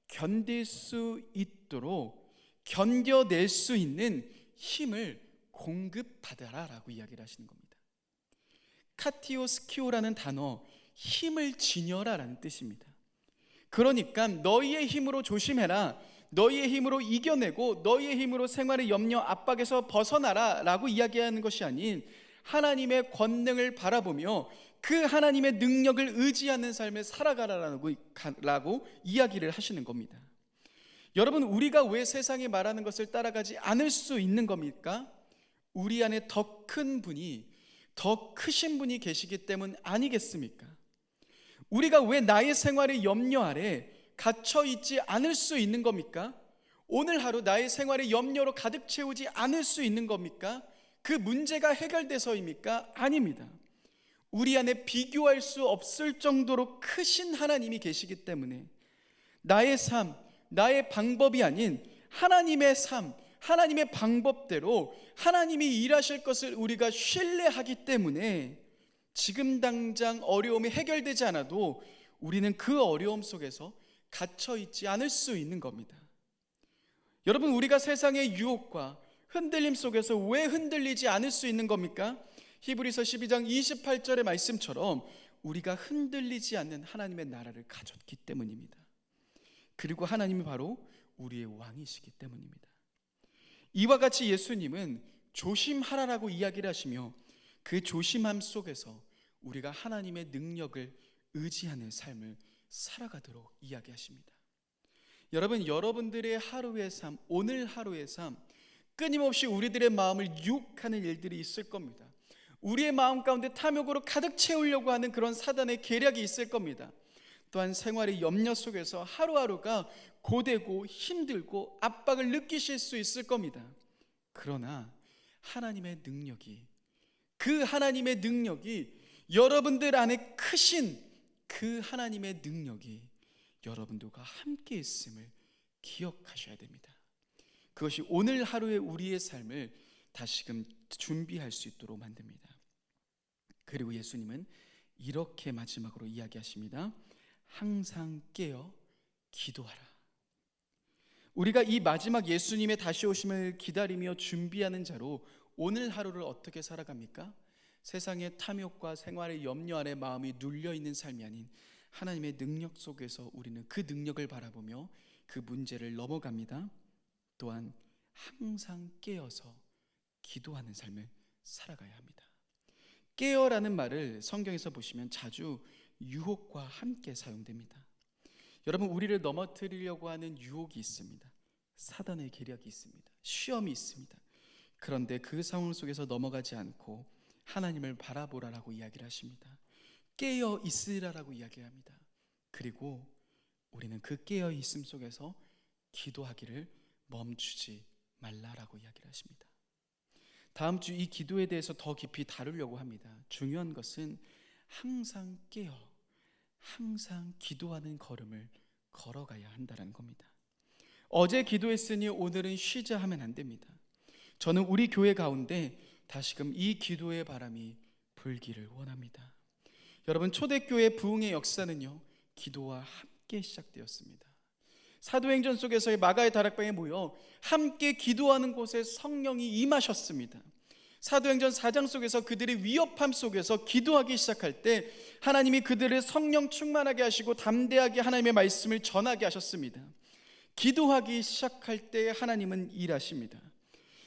견딜 수 있도록, 견뎌낼 수 있는 힘을 공급받아라라고 이야기를 하시는 겁니다. 카티오스키오라는 단어, 힘을 지녀라라는 뜻입니다. 그러니까 너희의 힘으로 조심해라, 너희의 힘으로 이겨내고 너희의 힘으로 생활의 염려, 압박에서 벗어나라 라고 이야기하는 것이 아닌, 하나님의 권능을 바라보며 그 하나님의 능력을 의지하는 삶을 살아가라라고 이야기를 하시는 겁니다. 여러분, 우리가 왜 세상이 말하는 것을 따라가지 않을 수 있는 겁니까? 우리 안에 더 큰 분이, 더 크신 분이 계시기 때문 아니겠습니까? 우리가 왜 나의 생활의 염려 아래 갇혀 있지 않을 수 있는 겁니까? 오늘 하루 나의 생활의 염려로 가득 채우지 않을 수 있는 겁니까? 그 문제가 해결돼서입니까? 아닙니다. 우리 안에 비교할 수 없을 정도로 크신 하나님이 계시기 때문에 나의 삶, 나의 방법이 아닌 하나님의 삶, 하나님의 방법대로 하나님이 일하실 것을 우리가 신뢰하기 때문에 지금 당장 어려움이 해결되지 않아도 우리는 그 어려움 속에서 갇혀 있지 않을 수 있는 겁니다. 여러분, 우리가 세상의 유혹과 흔들림 속에서 왜 흔들리지 않을 수 있는 겁니까? 히브리서 12장 28절의 말씀처럼 우리가 흔들리지 않는 하나님의 나라를 가졌기 때문입니다. 그리고 하나님이 바로 우리의 왕이시기 때문입니다. 이와 같이 예수님은 조심하라라고 이야기를 하시며, 그 조심함 속에서 우리가 하나님의 능력을 의지하는 삶을 살아가도록 이야기하십니다. 여러분, 여러분들의 하루의 삶, 오늘 하루의 삶, 끊임없이 우리들의 마음을 유혹하는 일들이 있을 겁니다. 우리의 마음 가운데 탐욕으로 가득 채우려고 하는 그런 사단의 계략이 있을 겁니다. 또한 생활의 염려 속에서 하루하루가 고되고 힘들고 압박을 느끼실 수 있을 겁니다. 그러나 하나님의 능력이, 그 하나님의 능력이, 여러분들 안에 크신 그 하나님의 능력이 여러분들과 함께 있음을 기억하셔야 됩니다. 그것이 오늘 하루의 우리의 삶을 다시금 준비할 수 있도록 만듭니다. 그리고 예수님은 이렇게 마지막으로 이야기하십니다. 항상 깨어 기도하라. 우리가 이 마지막 예수님의 다시 오심을 기다리며 준비하는 자로 오늘 하루를 어떻게 살아갑니까? 세상의 탐욕과 생활의 염려 아래 마음이 눌려있는 삶이 아닌 하나님의 능력 속에서 우리는 그 능력을 바라보며 그 문제를 넘어갑니다. 또한 항상 깨어서 기도하는 삶을 살아가야 합니다. 깨어라는 말을 성경에서 보시면 자주 유혹과 함께 사용됩니다. 여러분, 우리를 넘어뜨리려고 하는 유혹이 있습니다. 사단의 계략이 있습니다. 시험이 있습니다. 그런데 그 상황 속에서 넘어가지 않고 하나님을 바라보라라고 이야기를 하십니다. 깨어 있으라라고 이야기합니다. 그리고 우리는 그 깨어 있음 속에서 기도하기를 멈추지 말라라고 이야기를 하십니다. 다음 주 이 기도에 대해서 더 깊이 다루려고 합니다. 중요한 것은 항상 깨어, 항상 기도하는 걸음을 걸어가야 한다는 겁니다. 어제 기도했으니 오늘은 쉬자 하면 안 됩니다. 저는 우리 교회 가운데 다시금 이 기도의 바람이 불기를 원합니다. 여러분, 초대교회 부흥의 역사는요, 기도와 함께 시작되었습니다. 사도행전 속에서의 마가의 다락방에 모여 함께 기도하는 곳에 성령이 임하셨습니다. 사도행전 4장 속에서 그들의 위협함 속에서 기도하기 시작할 때 하나님이 그들을 성령 충만하게 하시고 담대하게 하나님의 말씀을 전하게 하셨습니다. 기도하기 시작할 때 하나님은 일하십니다.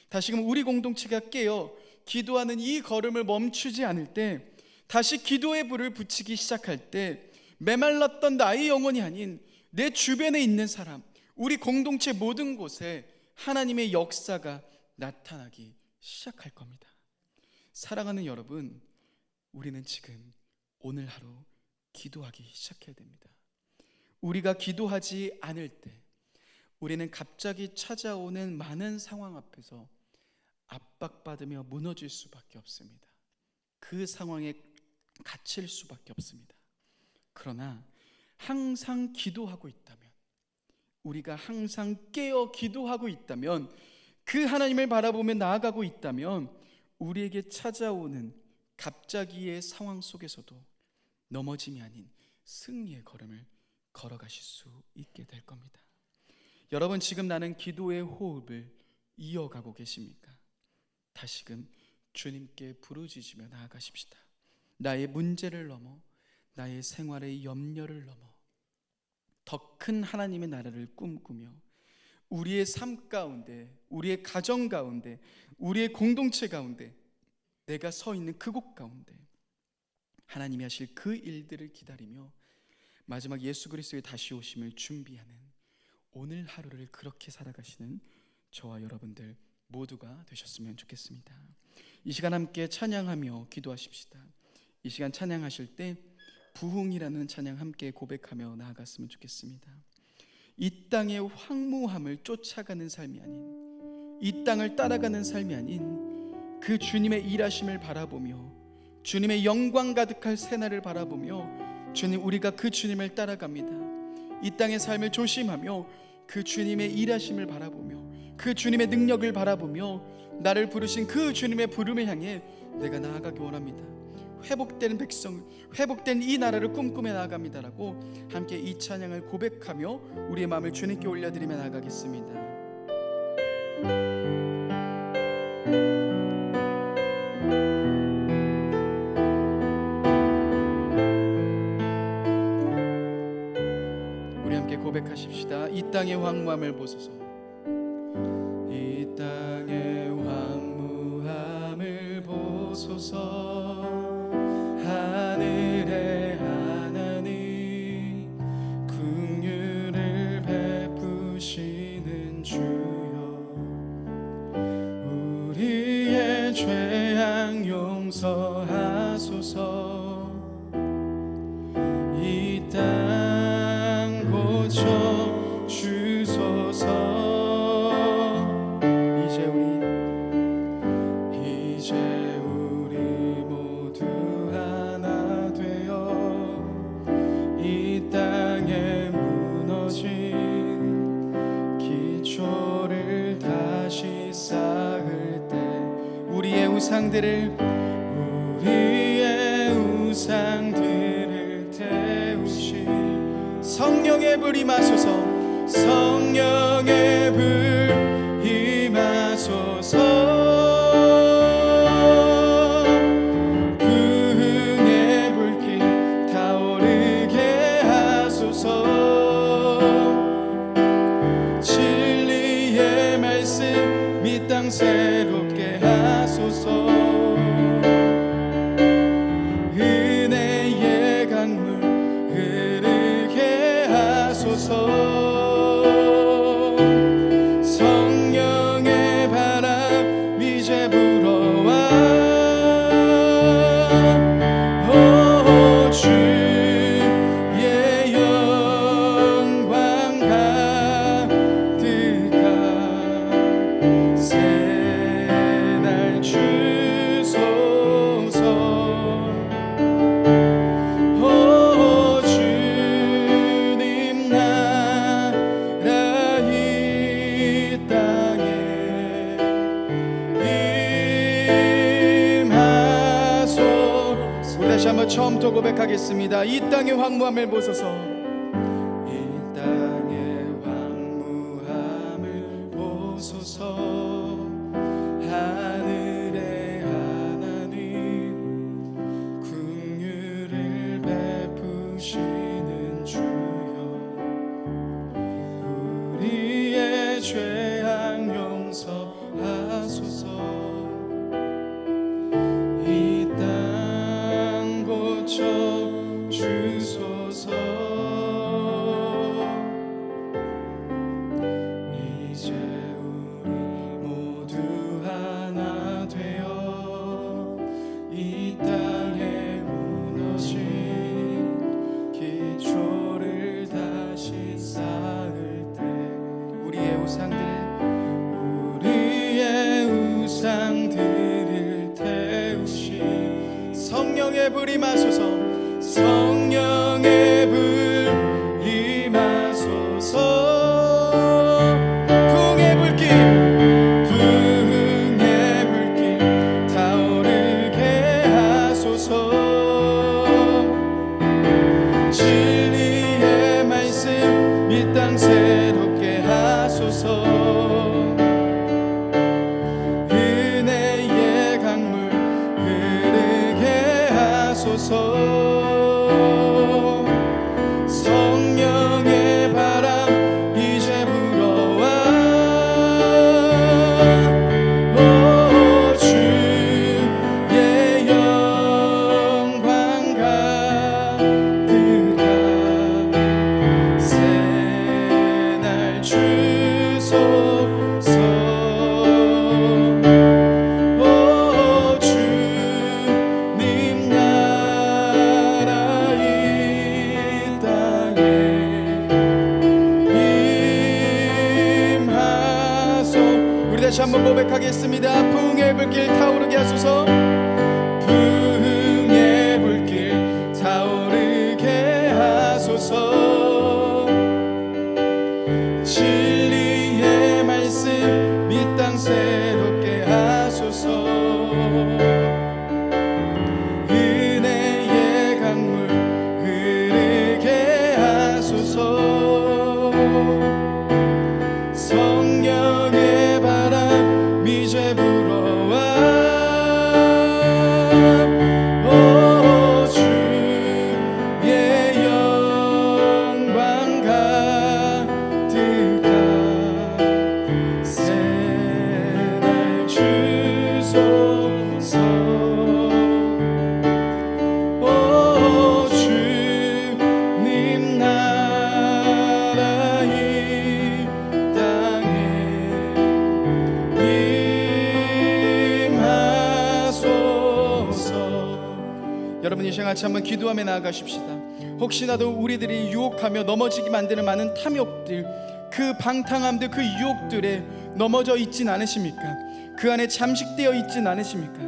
다시금 우리 공동체가 깨어 기도하는 이 걸음을 멈추지 않을 때, 다시 기도의 불을 붙이기 시작할 때 메말랐던 나의 영혼이 아닌 내 주변에 있는 사람, 우리 공동체 모든 곳에 하나님의 역사가 나타나기 시작할 겁니다. 사랑하는 여러분, 우리는 지금 오늘 하루 기도하기 시작해야 됩니다. 우리가 기도하지 않을 때 우리는 갑자기 찾아오는 많은 상황 앞에서 압박받으며 무너질 수밖에 없습니다. 그 상황에 갇힐 수밖에 없습니다. 그러나 항상 기도하고 있다면, 우리가 항상 깨어 기도하고 있다면, 그 하나님을 바라보며 나아가고 있다면 우리에게 찾아오는 갑자기의 상황 속에서도 넘어짐이 아닌 승리의 걸음을 걸어가실 수 있게 될 겁니다. 여러분, 지금 나는 기도의 호흡을 이어가고 계십니까? 다시금 주님께 부르짖으며 나아가십시다. 나의 문제를 넘어, 나의 생활의 염려를 넘어 더 큰 하나님의 나라를 꿈꾸며 우리의 삶 가운데, 우리의 가정 가운데, 우리의 공동체 가운데, 내가 서 있는 그곳 가운데 하나님이 하실 그 일들을 기다리며 마지막 예수 그리스도의 다시 오심을 준비하는 오늘 하루를 그렇게 살아가시는 저와 여러분들 모두가 되셨으면 좋겠습니다. 이 시간 함께 찬양하며 기도하십시다. 이 시간 찬양하실 때 부흥이라는 찬양 함께 고백하며 나아갔으면 좋겠습니다. 이 땅의 황무함을 쫓아가는 삶이 아닌, 이 땅을 따라가는 삶이 아닌 그 주님의 일하심을 바라보며 주님의 영광 가득할 새날을 바라보며 주님, 우리가 그 주님을 따라갑니다. 이 땅의 삶을 조심하며 그 주님의 일하심을 바라보며 그 주님의 능력을 바라보며 나를 부르신 그 주님의 부름을 향해 내가 나아가기 원합니다. 회복된 백성, 회복된 이 나라를 꿈꾸며 나아갑니다라고 함께 이 찬양을 고백하며 우리의 마음을 주님께 올려드리며 나아가겠습니다. 우리 함께 고백하십시다. 이 땅의 황무함을 보소서. 이 땅의 황무함을 보소서. 하늘의 하나님, 긍휼을 베푸시는 주여, 우리의 죄악 용서하소서. 이 땅 고쳐 주소서. 이제 우리 모두 하나 되어 이 땅에 무너진 기초를 다시 쌓을 때 우리의 우상들을 태우신 성령의 불 임하소서. 성령의 불 임하소서. 새롭게 하소서. 은혜의 강물 흐르게 하소서. 성령의 바람 이제 불어와. 오 주의 영광 가득한 새날 주소서. 오 주님 나라 이 땅에 임하소서. 우리 다시 한번 처음부터 고백하겠습니다. 이 땅의 황무함을 보소서. 이 땅의 황무함을 보소서. 하늘의 하나님, 긍휼을 베푸시는 주여, 우리의 죄악 용서하소서. 이 땅 고쳐 주소서. 다시 한번 고백하겠습니다. 부흥의 불길 타오르게 하소서. 부흥의 불길 타오르게 하소서. 진리의 말씀 이 땅 새롭게 하소서. 은혜의 강물 흐르게 하소서. 성령의 바람 이제 불어와. 오 주의 영광 가득한 새날 주소서. 오 주님 나라 이 땅에 임하소서. 여러분 이 시간 같이 한번 기도하며 나아가십시다. 혹시나도 우리들이 유혹하며 넘어지게 만드는 많은 탐욕들, 그 방탕함들, 그 유혹들에 넘어져 있진 않으십니까? 그 안에 잠식되어 있진 않으십니까?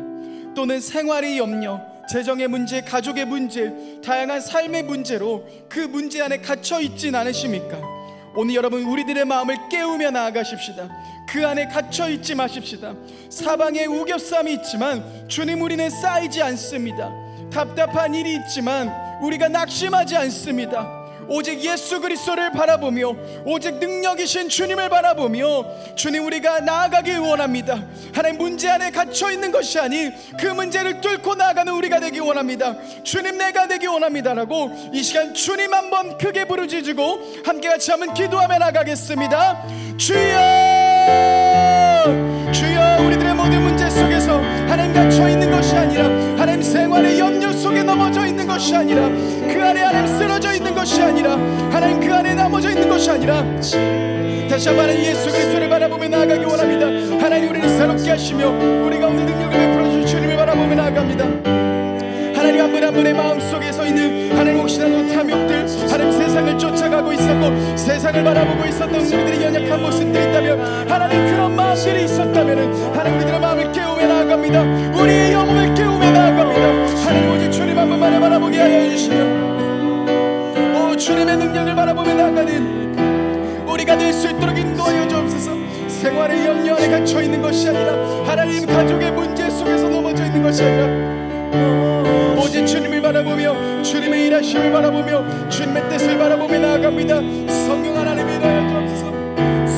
또는 생활의 염려, 재정의 문제, 가족의 문제, 다양한 삶의 문제로 그 문제 안에 갇혀 있진 않으십니까? 오늘 여러분 우리들의 마음을 깨우며 나아가십시다. 그 안에 갇혀 있지 마십시다. 사방에 우겨쌈이 있지만 주님 우리는 쌓이지 않습니다. 답답한 일이 있지만 우리가 낙심하지 않습니다. 오직 예수 그리스도를 바라보며 오직 능력이신 주님을 바라보며 주님 우리가 나아가길 원합니다. 하나님 문제 안에 갇혀있는 것이 아닌 그 문제를 뚫고 나아가는 우리가 되기 원합니다. 주님 내가 되기 원합니다라고 이 시간 주님 한번 크게 부르짖고 함께 같이 한번 기도하며 나가겠습니다. 주여 주여. 우리들의 모든 문제 속에서 하나님 갇혀있는 것이 아니라 하나님 생활의 염려 속에 넘어져 있는 것이 아니라 그 안에 하나님 쓰러져 있는 것이 아니라 하나님 그 안에 넘어져 있는 것이 아니라 다시 한번 예수 그리스도를 바라보며 나아가기 원합니다. 하나님 우리를 새롭게 하시며 우리 가운데 능력을 베풀어 주신 주님을 바라보며 나아갑니다. 하나님 한 분 한 분의 마음속에 서 있는 하나님 혹시라도 탐욕들, 하나님 세상을 쫓아가고 있었고 세상을 바라보고 있었던 우리들의 연약한 모습들이 있다면 하나님 그런 마음들이 있었다면 하나님 우리들의 마음을 깨우며 나아갑니다. 우리의 영혼을 깨우며 나아갑니다. 하나님 오직 주님 한 분만을 바라보게 하여 주시며 오 주님의 능력을 바라보며 나아가는 우리가 될 수 있도록 인도하여 주옵소서. 생활의 염려 안에 갇혀있는 것이 아니라 하나님 가족의 문제 속에서 넘어져 있는 것이 아니라 오직 주님을 바라보며 주님의 일하심을 바라보며 주님의 뜻을 바라보며 나아갑니다. 성령 하나님 일하여 주옵소서.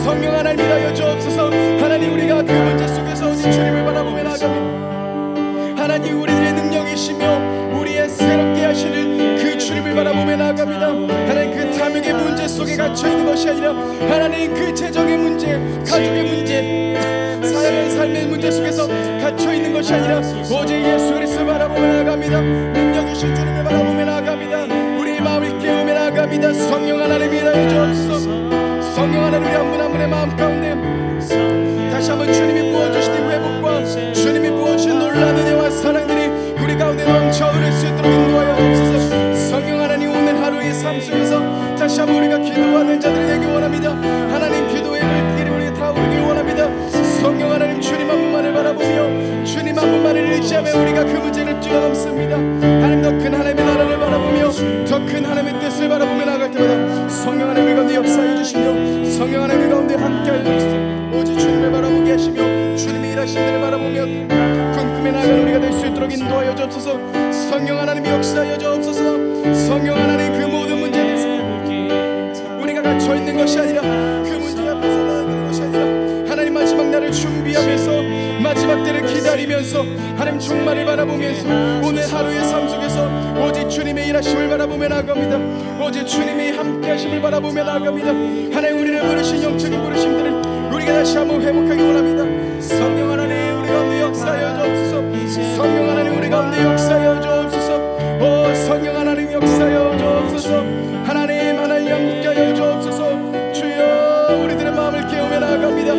성령 하나님 일하여 주옵소서. 하나님 우리가 그 문제 속에서 오직 주님을 바라보며 나아갑니다. 하나님 우리의 능력이시며 우리의 새롭게 하시는 그 주님을 바라보며 나아갑니다. 하나님 그 탐욕의 문제 속에 갇혀있는 것이 아니라 하나님 그 재정의 문제, 가족의 문제, 사역의 삶의 문제 속에서 갇혀있는 것이 아니라 오직 예수 그리스도를 바라보며 나아갑니다. 능력이신 주님을 바라보며 나아갑니다. 우리의 마음을 깨우며 나아갑니다. 성령 하나님 일하여 주옵소서. 성령 하나님 우리 한 분 한 분의 마음 가운데 다시 한번 주님이 부어주신 회복과 주님이 부어주신 놀라운 은혜와 사랑들이 우리 가운데 넘쳐 흐를 수 있도록 인도하여 주옵소서. 성령 하나님 오늘 하루의 삶 속에서 다시 한번 우리가 기도하는 자들이 되기 원합니다. 하나님 기도의 물길이 우리에게 타오르기 원합니다. 성령 하나님 주님 한 분만을 바라보며 주님 한 분만을 의지하며 우리가 그 문제를 뛰어넘습니다. 하나님 더 큰 하나님의 나라를 바라보며 더 큰 하나님의 뜻을 바라보며 나아갈 때마다 성령 하나님 가운데 역사해 주시며 성령 하나님 가운데 함께하여 주시옵소서. 오직 주님을 바라보게 하시며 주님의 일하신 일을 바라보며 꿈꾸며 나아가는 우리가 될 수 있도록 인도하여 주옵소서. 성령 하나님 역사하여 주옵소서. 성령 하나님 그 모든 문제들 속에 우리가 갇혀있는 것이 아니라 그 문제 앞에서 나아가는 것이 아니라 하나님 마지막 날을 준비하면서 마지막 때를 기다리면서 하나님 종말을 바라보면서 오늘 하루의 삶 속에서 오직 주님의 일하심을 바라보며 나아갑니다. 오직 주님의 함께하심을 바라보며 나아갑니다. 하나님 우리를 부르신 영적인 부르심들을 우리가 다시 한번 회복하기 원합니다. 성령 하나님 우리 가운데 역사하여 주옵소서. 성령 하나님 우리 가운데 역사하여 주옵소서. 오 성령 하나님 역사하여 주옵소서. 하나님 함께하여 주옵소서. 주여 우리들의 마음을 깨우며 나아갑니다.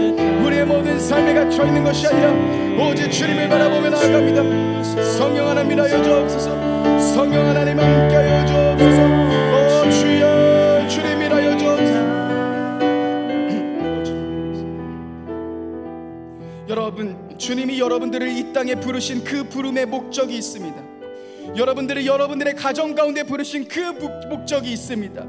우리의 모든 삶에 갇혀있는 것이 아니라 오직 주님을 바라보며 나아갑니다. 성령 하나님 일하여 주옵소서. 성령 하나님 함께하여 주옵소서. 오 주여 주님 일하여 주옵소서. 여러분, 주님이 여러분들을 이 땅에 부르신 그 부름의 목적이 있습니다. 여러분들을 여러분들의 가정 가운데 부르신 그 목적이 있습니다.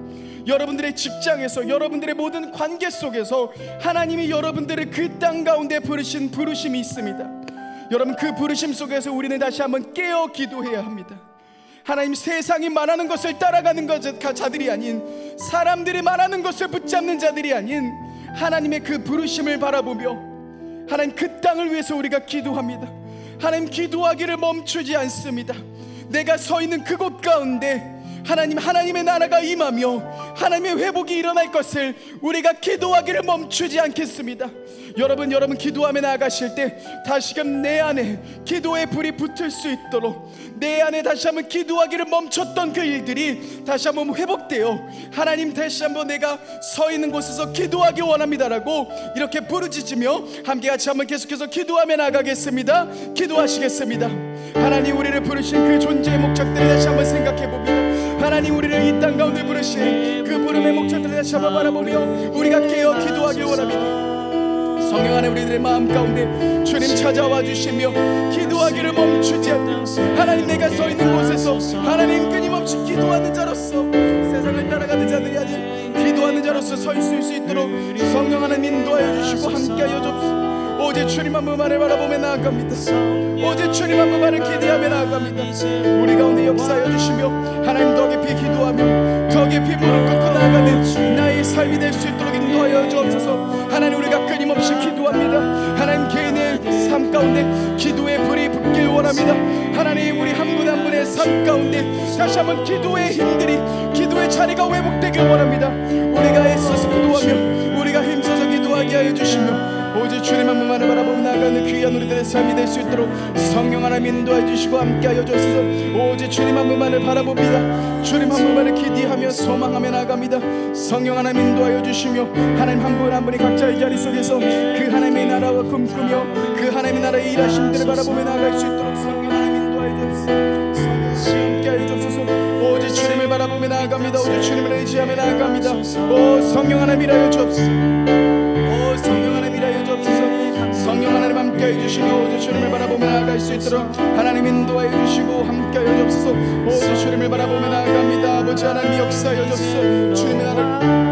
여러분들의 직장에서, 여러분들의 모든 관계 속에서 하나님이 여러분들을 그 땅 가운데 부르신 부르심이 있습니다. 여러분, 그 부르심 속에서 우리는 다시 한번 깨어 기도해야 합니다. 하나님, 세상이 말하는 것을 따라가는 자들이 아닌, 사람들이 말하는 것을 붙잡는 자들이 아닌 하나님의 그 부르심을 바라보며 하나님, 그 땅을 위해서 우리가 기도합니다. 하나님, 기도하기를 멈추지 않습니다. 내가 서 있는 그곳 가운데 하나님의 나라가 임하며 하나님의 회복이 일어날 것을 우리가 기도하기를 멈추지 않겠습니다. 여러분 기도하며 나아가실 때 다시금 내 안에 기도의 불이 붙을 수 있도록, 내 안에 다시 한번 기도하기를 멈췄던 그 일들이 다시 한번 회복되어 하나님, 다시 한번 내가 서 있는 곳에서 기도하기 원합니다라고 이렇게 부르짖으며 함께 같이 한번 계속해서 기도하며 나가겠습니다. 기도하시겠습니다. 하나님, 우리를 부르신 그 존재의 목적들을 다시 한번 생각해 봅니다. 하나님, 우리를 이 땅 가운데 부르신 그 부름의 목적들을 다시 한번 바라보며 우리가 깨어 기도하기 원합니다. 성령 안에 우리들의 마음 가운데 주님 찾아와 주시며 기도하기를 멈추지 않는, 하나님, 내가 서 있는 곳에서 하나님 끊임없이 기도하는 자로서, 세상을 따라가는 자들이 아닌 기도하는 자로서 서 있을 수 있도록 성령 안에 인도하여 주시고 함께하여 주옵소서. 오직 주님 한 분만을 바라보며 나아갑니다. 오직 주님 한 분만을 기대하며 나아갑니다. 우리 가운데 역사하여 주시며 하나님, 더 깊이 기도하며 더 깊이 무릎 꿇고 나아가는 나의 삶이 될 수 있도록 인도하여 주옵소서. 하나님, 우리가 끊임없이 기도합니다. 하나님, 개인의 삶 가운데 기도의 불이 붙길 원합니다. 하나님, 우리 한 분 한 분의 삶 가운데 다시 한번 기도의 힘들이, 기도의 자리가 회복되길 원합니다. 우리가 애써서 기도하며 우리가 힘써서 기도하게 하여 주시며 오직 주님 한 분만을 바라보며 나아가는 귀한 우리들의 삶이 될 수 있도록 성령 하나님 인도해 주시고 함께하여 주옵소서. 오직 주님 한 분만을 바라봅니다. 주님 한 분만을 기대하며 소망하며 나아갑니다. 성령 하나님 인도하여 주시며 하나님 한 분 한 분이 각자의 자리 속에서 그 하나님의 나라와 꿈꾸며 그 하나님의 나라의 일하심들을 바라보며 나아갈 수 있도록 성령 하나님 인도하여 주옵소서. 함께하여 주옵소서. 오직 주님을 바라보며 나아갑니다. 오직 주님을 의지하며 나아갑니다. 오 성령 하나님 일하여 주옵소서. 오 성령 하나님 일하여 주옵소서. 성령 하나님 함께하여 주시며 오직 주님을 바라보며 나아갈 수 있도록 하나님 인도하여 주시고 함께하여 주옵소서. 오직 주님을 바라보며 나아갑니다. 아버지 하나님 역사하여 주옵소서. 주님의 나라를,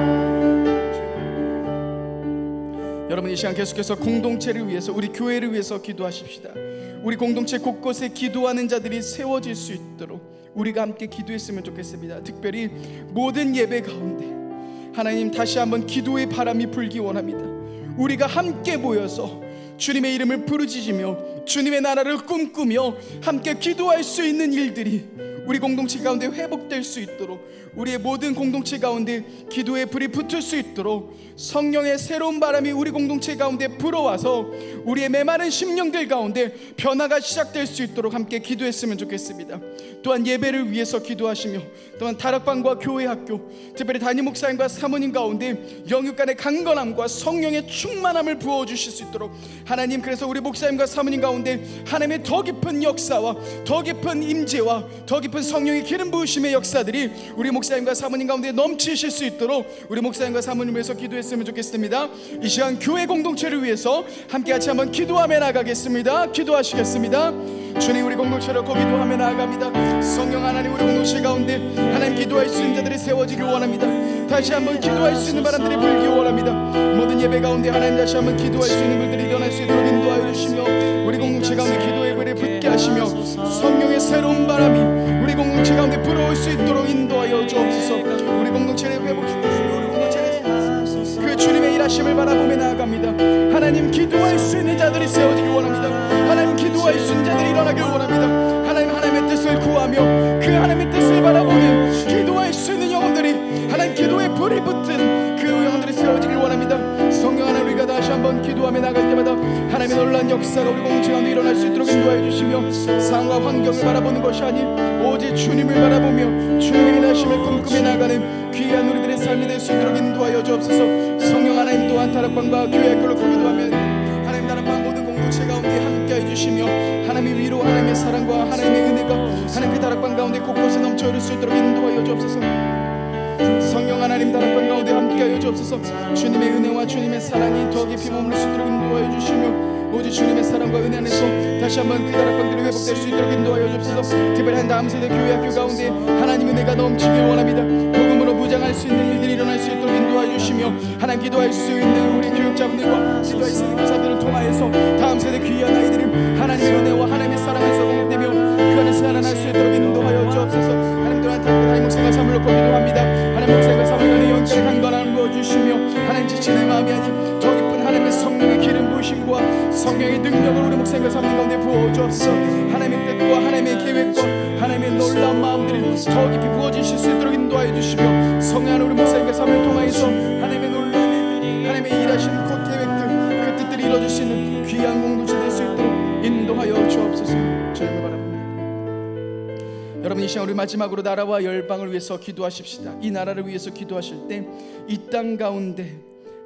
여러분 이 시간 계속해서 공동체를 위해서, 우리 교회를 위해서 기도하십시다. 우리 공동체 곳곳에 기도하는 자들이 세워질 수 있도록 우리가 함께 기도했으면 좋겠습니다. 특별히 모든 예배 가운데 하나님 다시 한번 기도의 바람이 불기 원합니다. 우리가 함께 모여서 주님의 이름을 부르짖으며 주님의 나라를 꿈꾸며 함께 기도할 수 있는 일들이 우리 공동체 가운데 회복될 수 있도록, 우리의 모든 공동체 가운데 기도의 불이 붙을 수 있도록 성령의 새로운 바람이 우리 공동체 가운데 불어와서 우리의 메마른 심령들 가운데 변화가 시작될 수 있도록 함께 기도했으면 좋겠습니다. 또한 예배를 위해서 기도하시며, 또한 다락방과 교회 학교, 특별히 담임 목사님과 사모님 가운데 영육 간의 강건함과 성령의 충만함을 부어주실 수 있도록 하나님, 그래서 우리 목사님과 사모님 가운데 하나님의 더 깊은 역사와 더 깊은 임재와 더 깊은 성령의 기름 부으심의 역사들이 우리 목사님과 사모님 가운데 넘치실 수 있도록 우리 목사님과 사모님을 위해서 기도했으면 좋겠습니다. 이 시간 교회 공동체를 위해서 함께 같이 한번 기도하며 나가겠습니다. 기도하시겠습니다. 주님, 우리 공동체를 기도하며 나아갑니다. 성령 하나님, 우리 공동체 가운데 하나님 기도할 수 있는 자들이 세워지길 원합니다. 다시 한번 기도할 수 있는 바람들이 불기 원합니다. 모든 예배 가운데 하나님 다시 한번 기도할 수 있는 분들이 일어날 수 있도록 인도하여 주시며 우리 공동체 가운데 기도의 불이 붙게 하시며 성령의 새로운 바람이 우리 공동체 가운데 불어올 수 있도록 인도하여 주옵소서. 우리 공동체를 회복시키시고 우리 공동체를 그 주님의 일하심을 바라보며 나아갑니다. 하나님, 기도할 수 있는 자들이 세워지길 원합니다. 하나님, 기도할 수 있는 자들이 일어나길 원합니다. 하나님, 하나님의 뜻을 구하며 그 하나님의 뜻을 바라보는 기도할 수 있는 영혼들이, 하나님 기도의 불이 붙은 그 영혼들이 세워지길 원합니다. 성령 하나님, 우리가 다시 한번 기도하며 나갈 때마다 하나님의 놀라운 역사가 우리 공동체 가운데 일어날 수 있도록 인도하여 주시며, 상황과 환경을 바라보는 것이 아닌 오직 주님을 바라보며 주님의 일하심을 꿈꾸며 나가는 귀한 우리들의 삶이 될 수 있도록 인도하여 주옵소서. 성령 하나님, 또한 다락방과 교회 학교를 기도하며 하나님 다락방 모든 공동체 가운데 함께해 주시며 하나님의 위로, 하나님의 사랑과 하나님의 은혜가 하나님 그 다락방 가운데 곳곳에 넘쳐 흐를 수 있도록 인도하여 주옵소서. 성령 하나님, 다락방 가운데 함께하여 주옵소서. 주님의 은혜와 주님의 사랑이 더 깊이 머무를 수 있도록 인도하여 주시며 오직 주님의 사랑과 은혜 안에서 다시 한번 그 다락방들이 회복될 수 있도록 인도하여 주옵소서. 특별히 한 다음 세대 교회 학교 가운데 하나님의 은혜가 넘치길 원합니다. 복음으로 무장할 수 있는 일들이 일어날 수 있도록 인도하여 주시며, 하나님 기도할 수 있는 우리 교육자분들과 기도할 수 있는 교사들을 통하여서 다음 세대 귀한 아이들이 하나님의 은혜와 하나님의 사랑에서 공급되며 그 안에서 살아날 수 있도록 인도하여 주옵소서. 하나님들한테 하나님 목생과 삶을 놓고 기도합니다. 하나님 목생과 삶을 간의 영적인 강건함을 부어주시며, 하나님 지친 내 마음이 아닌 더 깊은 하나님의 성령의 기름 부으심과 성령의 능력을 우리 목생과 삶 가운데 부어주옵소서. 하나님의 뜻과 하나님의 계획과 하나님의 놀라운 마음들이 더 깊이 부어지실 수 있도록 인도하여 주시며, 성령으로 우리 목생과 삶을 통하여서 하나님의 놀라운 일들이, 하나님의 일하시는 그 계획들, 그 뜻들이 이루어질 수 있는 귀한 공동체 될 수 있도록 인도하여 주옵소서. 주님을 바랍니다. 여러분, 이 시간 우리 마지막으로 나라와 열방을 위해서 기도하십시다. 이 나라를 위해서 기도하실 때 이 땅 가운데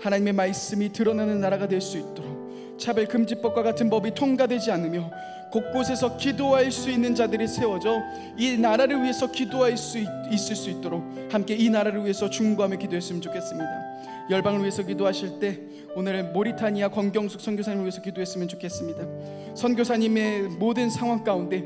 하나님의 말씀이 드러나는 나라가 될 수 있도록, 차별금지법과 같은 법이 통과되지 않으며 곳곳에서 기도할 수 있는 자들이 세워져 이 나라를 위해서 기도할 수 있을 수 있도록 함께 이 나라를 위해서 중보하며 기도했으면 좋겠습니다. 열방을 위해서 기도하실 때 오늘 모리타니아 권경숙 선교사님을 위해서 기도했으면 좋겠습니다. 선교사님의 모든 상황 가운데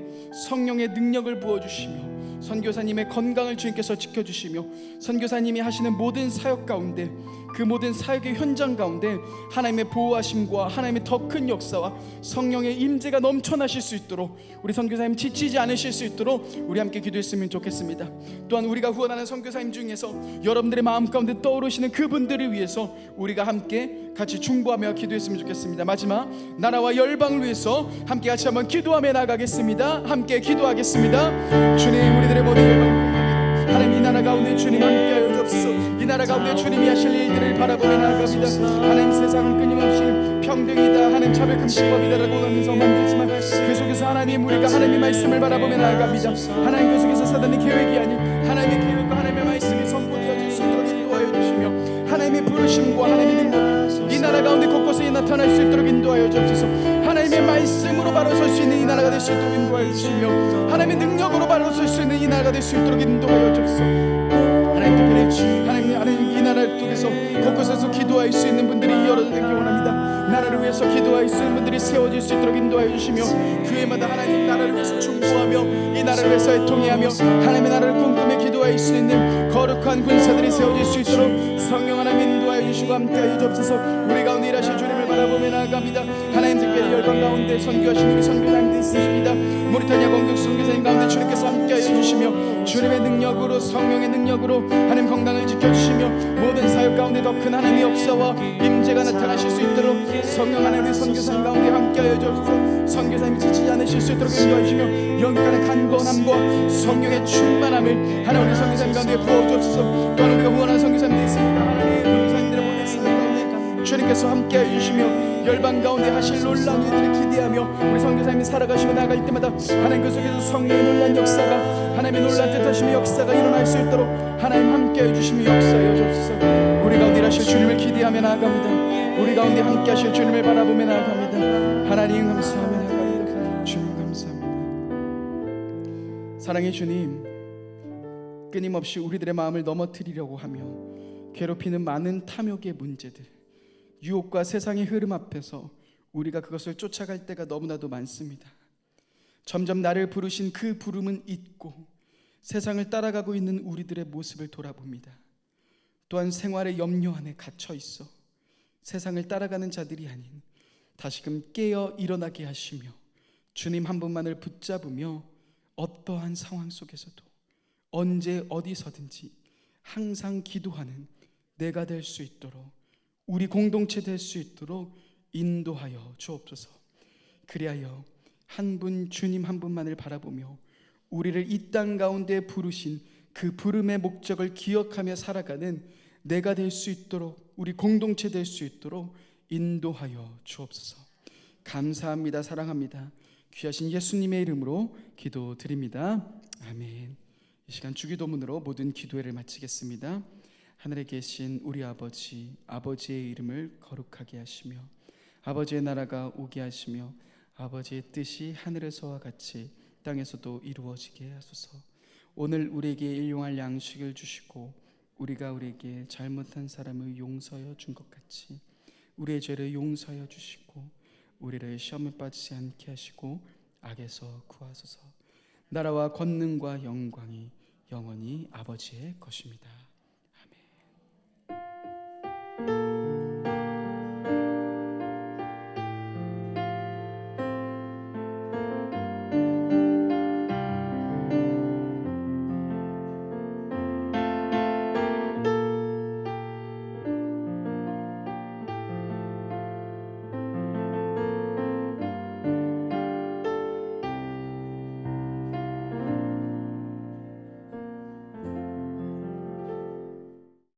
성령의 능력을 부어주시며, 선교사님의 건강을 주님께서 지켜주시며, 선교사님이 하시는 모든 사역 가운데, 그 모든 사역의 현장 가운데 하나님의 보호하심과 하나님의 더 큰 역사와 성령의 임재가 넘쳐나실 수 있도록, 우리 선교사님 지치지 않으실 수 있도록 우리 함께 기도했으면 좋겠습니다. 또한 우리가 후원하는 선교사님 중에서 여러분들의 마음 가운데 떠오르시는 그분들을 위해서 우리가 함께 같이 중보하며 기도했으면 좋겠습니다. 마지막, 나라와 열방을 위해서 함께 같이 한번 기도하며 나가겠습니다. 함께 기도하겠습니다. 주님, 우리들의 모든 열방, 하나님 이 나라 가운데 주님 함께하여 주옵소서. 이 나라 가운데 주님이 하실 일들을 바라보며 나아갑니다. 하나님, 세상은 끊임없이 평등이다, 하나님 차별금지법이다라고 하면서 만들지만 그 속에서 하나님, 우리가 하나님의 말씀을 바라보며 나아갑니다. 하나님, 그 속에서 사단의 계획이 아닌 하나님의 계획과 하나님의 말씀이 선포되어질 수 있도록 인도하여 주시며, 하나님의 부르심과 하나님의 능력, 이 나라 가운데 곳곳에 나타날 수 있도록 인도하여 주옵소서. 하나님의 말씀으로 바로 설 수 있는 이 나라가 될 수 있도록 인도하여 주시며, 하나님의 능력으로 바로 설 수 있는 이 나라가 될 수 있도록 인도하여 주옵소서. 하나님, 특별히 하나님 이 나라를 통해서 곳곳에서 기도할 수 있는 분들이 열어지기 원합니다. 나라를 위해서 기도할 수 있는 분들이 세워질 수 있도록 인도하여 주시며, 교회마다 하나님 나라를 위해서 중보하며 이 나라를 위해서 애통해하며 하나님의 나라를 꿈꾸며 기도할 수 있는 거룩한 군사들이 세워질 수 있도록 성령 하나님 인도하여 주시고 함께하여 주옵소서. 우리 가운데 일하실 주님을 바라보며 나아갑니다. 하나님, 특별히 열방 가운데 선교하신 우리 선교사님들 있으십니다. 모리타니아 권경숙 선교사님 가운데 주님께서 함께하여 주시며, 주님의 능력으로, 성령의 능력으로 하나님 건강을 지켜주시며, 모든 사역 가운데 더 큰 하나님의 역사와 임재가 나타나실 수 있도록 성령 하나님 우리 선교사님 가운데 함께하여 주옵소서. 선교사님이 지치지 않으실 수 있도록 인도해 주시며, 영간의 간건함과 성령의 충만함을 하나님 우리 선교사님 가운데 부어주옵소서. 또한 우리가 후원하는 선교사님들 있습니다. 하나님, 선교사님들을 보내시는 가운데 주님께서 함께하여 주시며, 열방 가운데 하실 놀라운 일들을 기대하며 우리 선교사님이 살아가시고 나아갈 때마다 하나님 그 속에서 성령의 놀란 역사가, 하나님의 놀란 뜻하심의 역사가 일어날 수 있도록 하나님 함께해 주시며 역사하여 주옵소서. 우리 가운데 하실 주님을 기대하며 나아갑니다. 우리 가운데 함께 하실 주님을 바라보며 나아갑니다. 하나님 감사하며 나아갑니다. 주님 감사합니다. 사랑의 주님, 끊임없이 우리들의 마음을 넘어뜨리려고 하며 괴롭히는 많은 탐욕의 문제들, 유혹과 세상의 흐름 앞에서 우리가 그것을 쫓아갈 때가 너무나도 많습니다. 점점 나를 부르신 그 부름은 잊고 세상을 따라가고 있는 우리들의 모습을 돌아봅니다. 또한 생활의 염려 안에 갇혀 있어 세상을 따라가는 자들이 아닌 다시금 깨어 일어나게 하시며, 주님 한 분만을 붙잡으며 어떠한 상황 속에서도 언제 어디서든지 항상 기도하는 내가 될 수 있도록, 우리 공동체 될 수 있도록 인도하여 주옵소서. 그리하여 한 분, 주님 한 분만을 바라보며 우리를 이 땅 가운데 부르신 그 부름의 목적을 기억하며 살아가는 내가 될 수 있도록, 우리 공동체 될 수 있도록 인도하여 주옵소서. 감사합니다. 사랑합니다. 귀하신 예수님의 이름으로 기도드립니다. 아멘. 이 시간 주기도문으로 모든 기도회를 마치겠습니다. 하늘에 계신 우리 아버지, 아버지의 이름을 거룩하게 하시며 아버지의 나라가 오게 하시며 아버지의 뜻이 하늘에서와 같이 땅에서도 이루어지게 하소서. 오늘 우리에게 일용할 양식을 주시고 우리가 우리에게 잘못한 사람을 용서하여 준 것 같이 우리의 죄를 용서하여 주시고 우리를 시험에 빠지지 않게 하시고 악에서 구하소서. 나라와 권능과 영광이 영원히 아버지의 것입니다.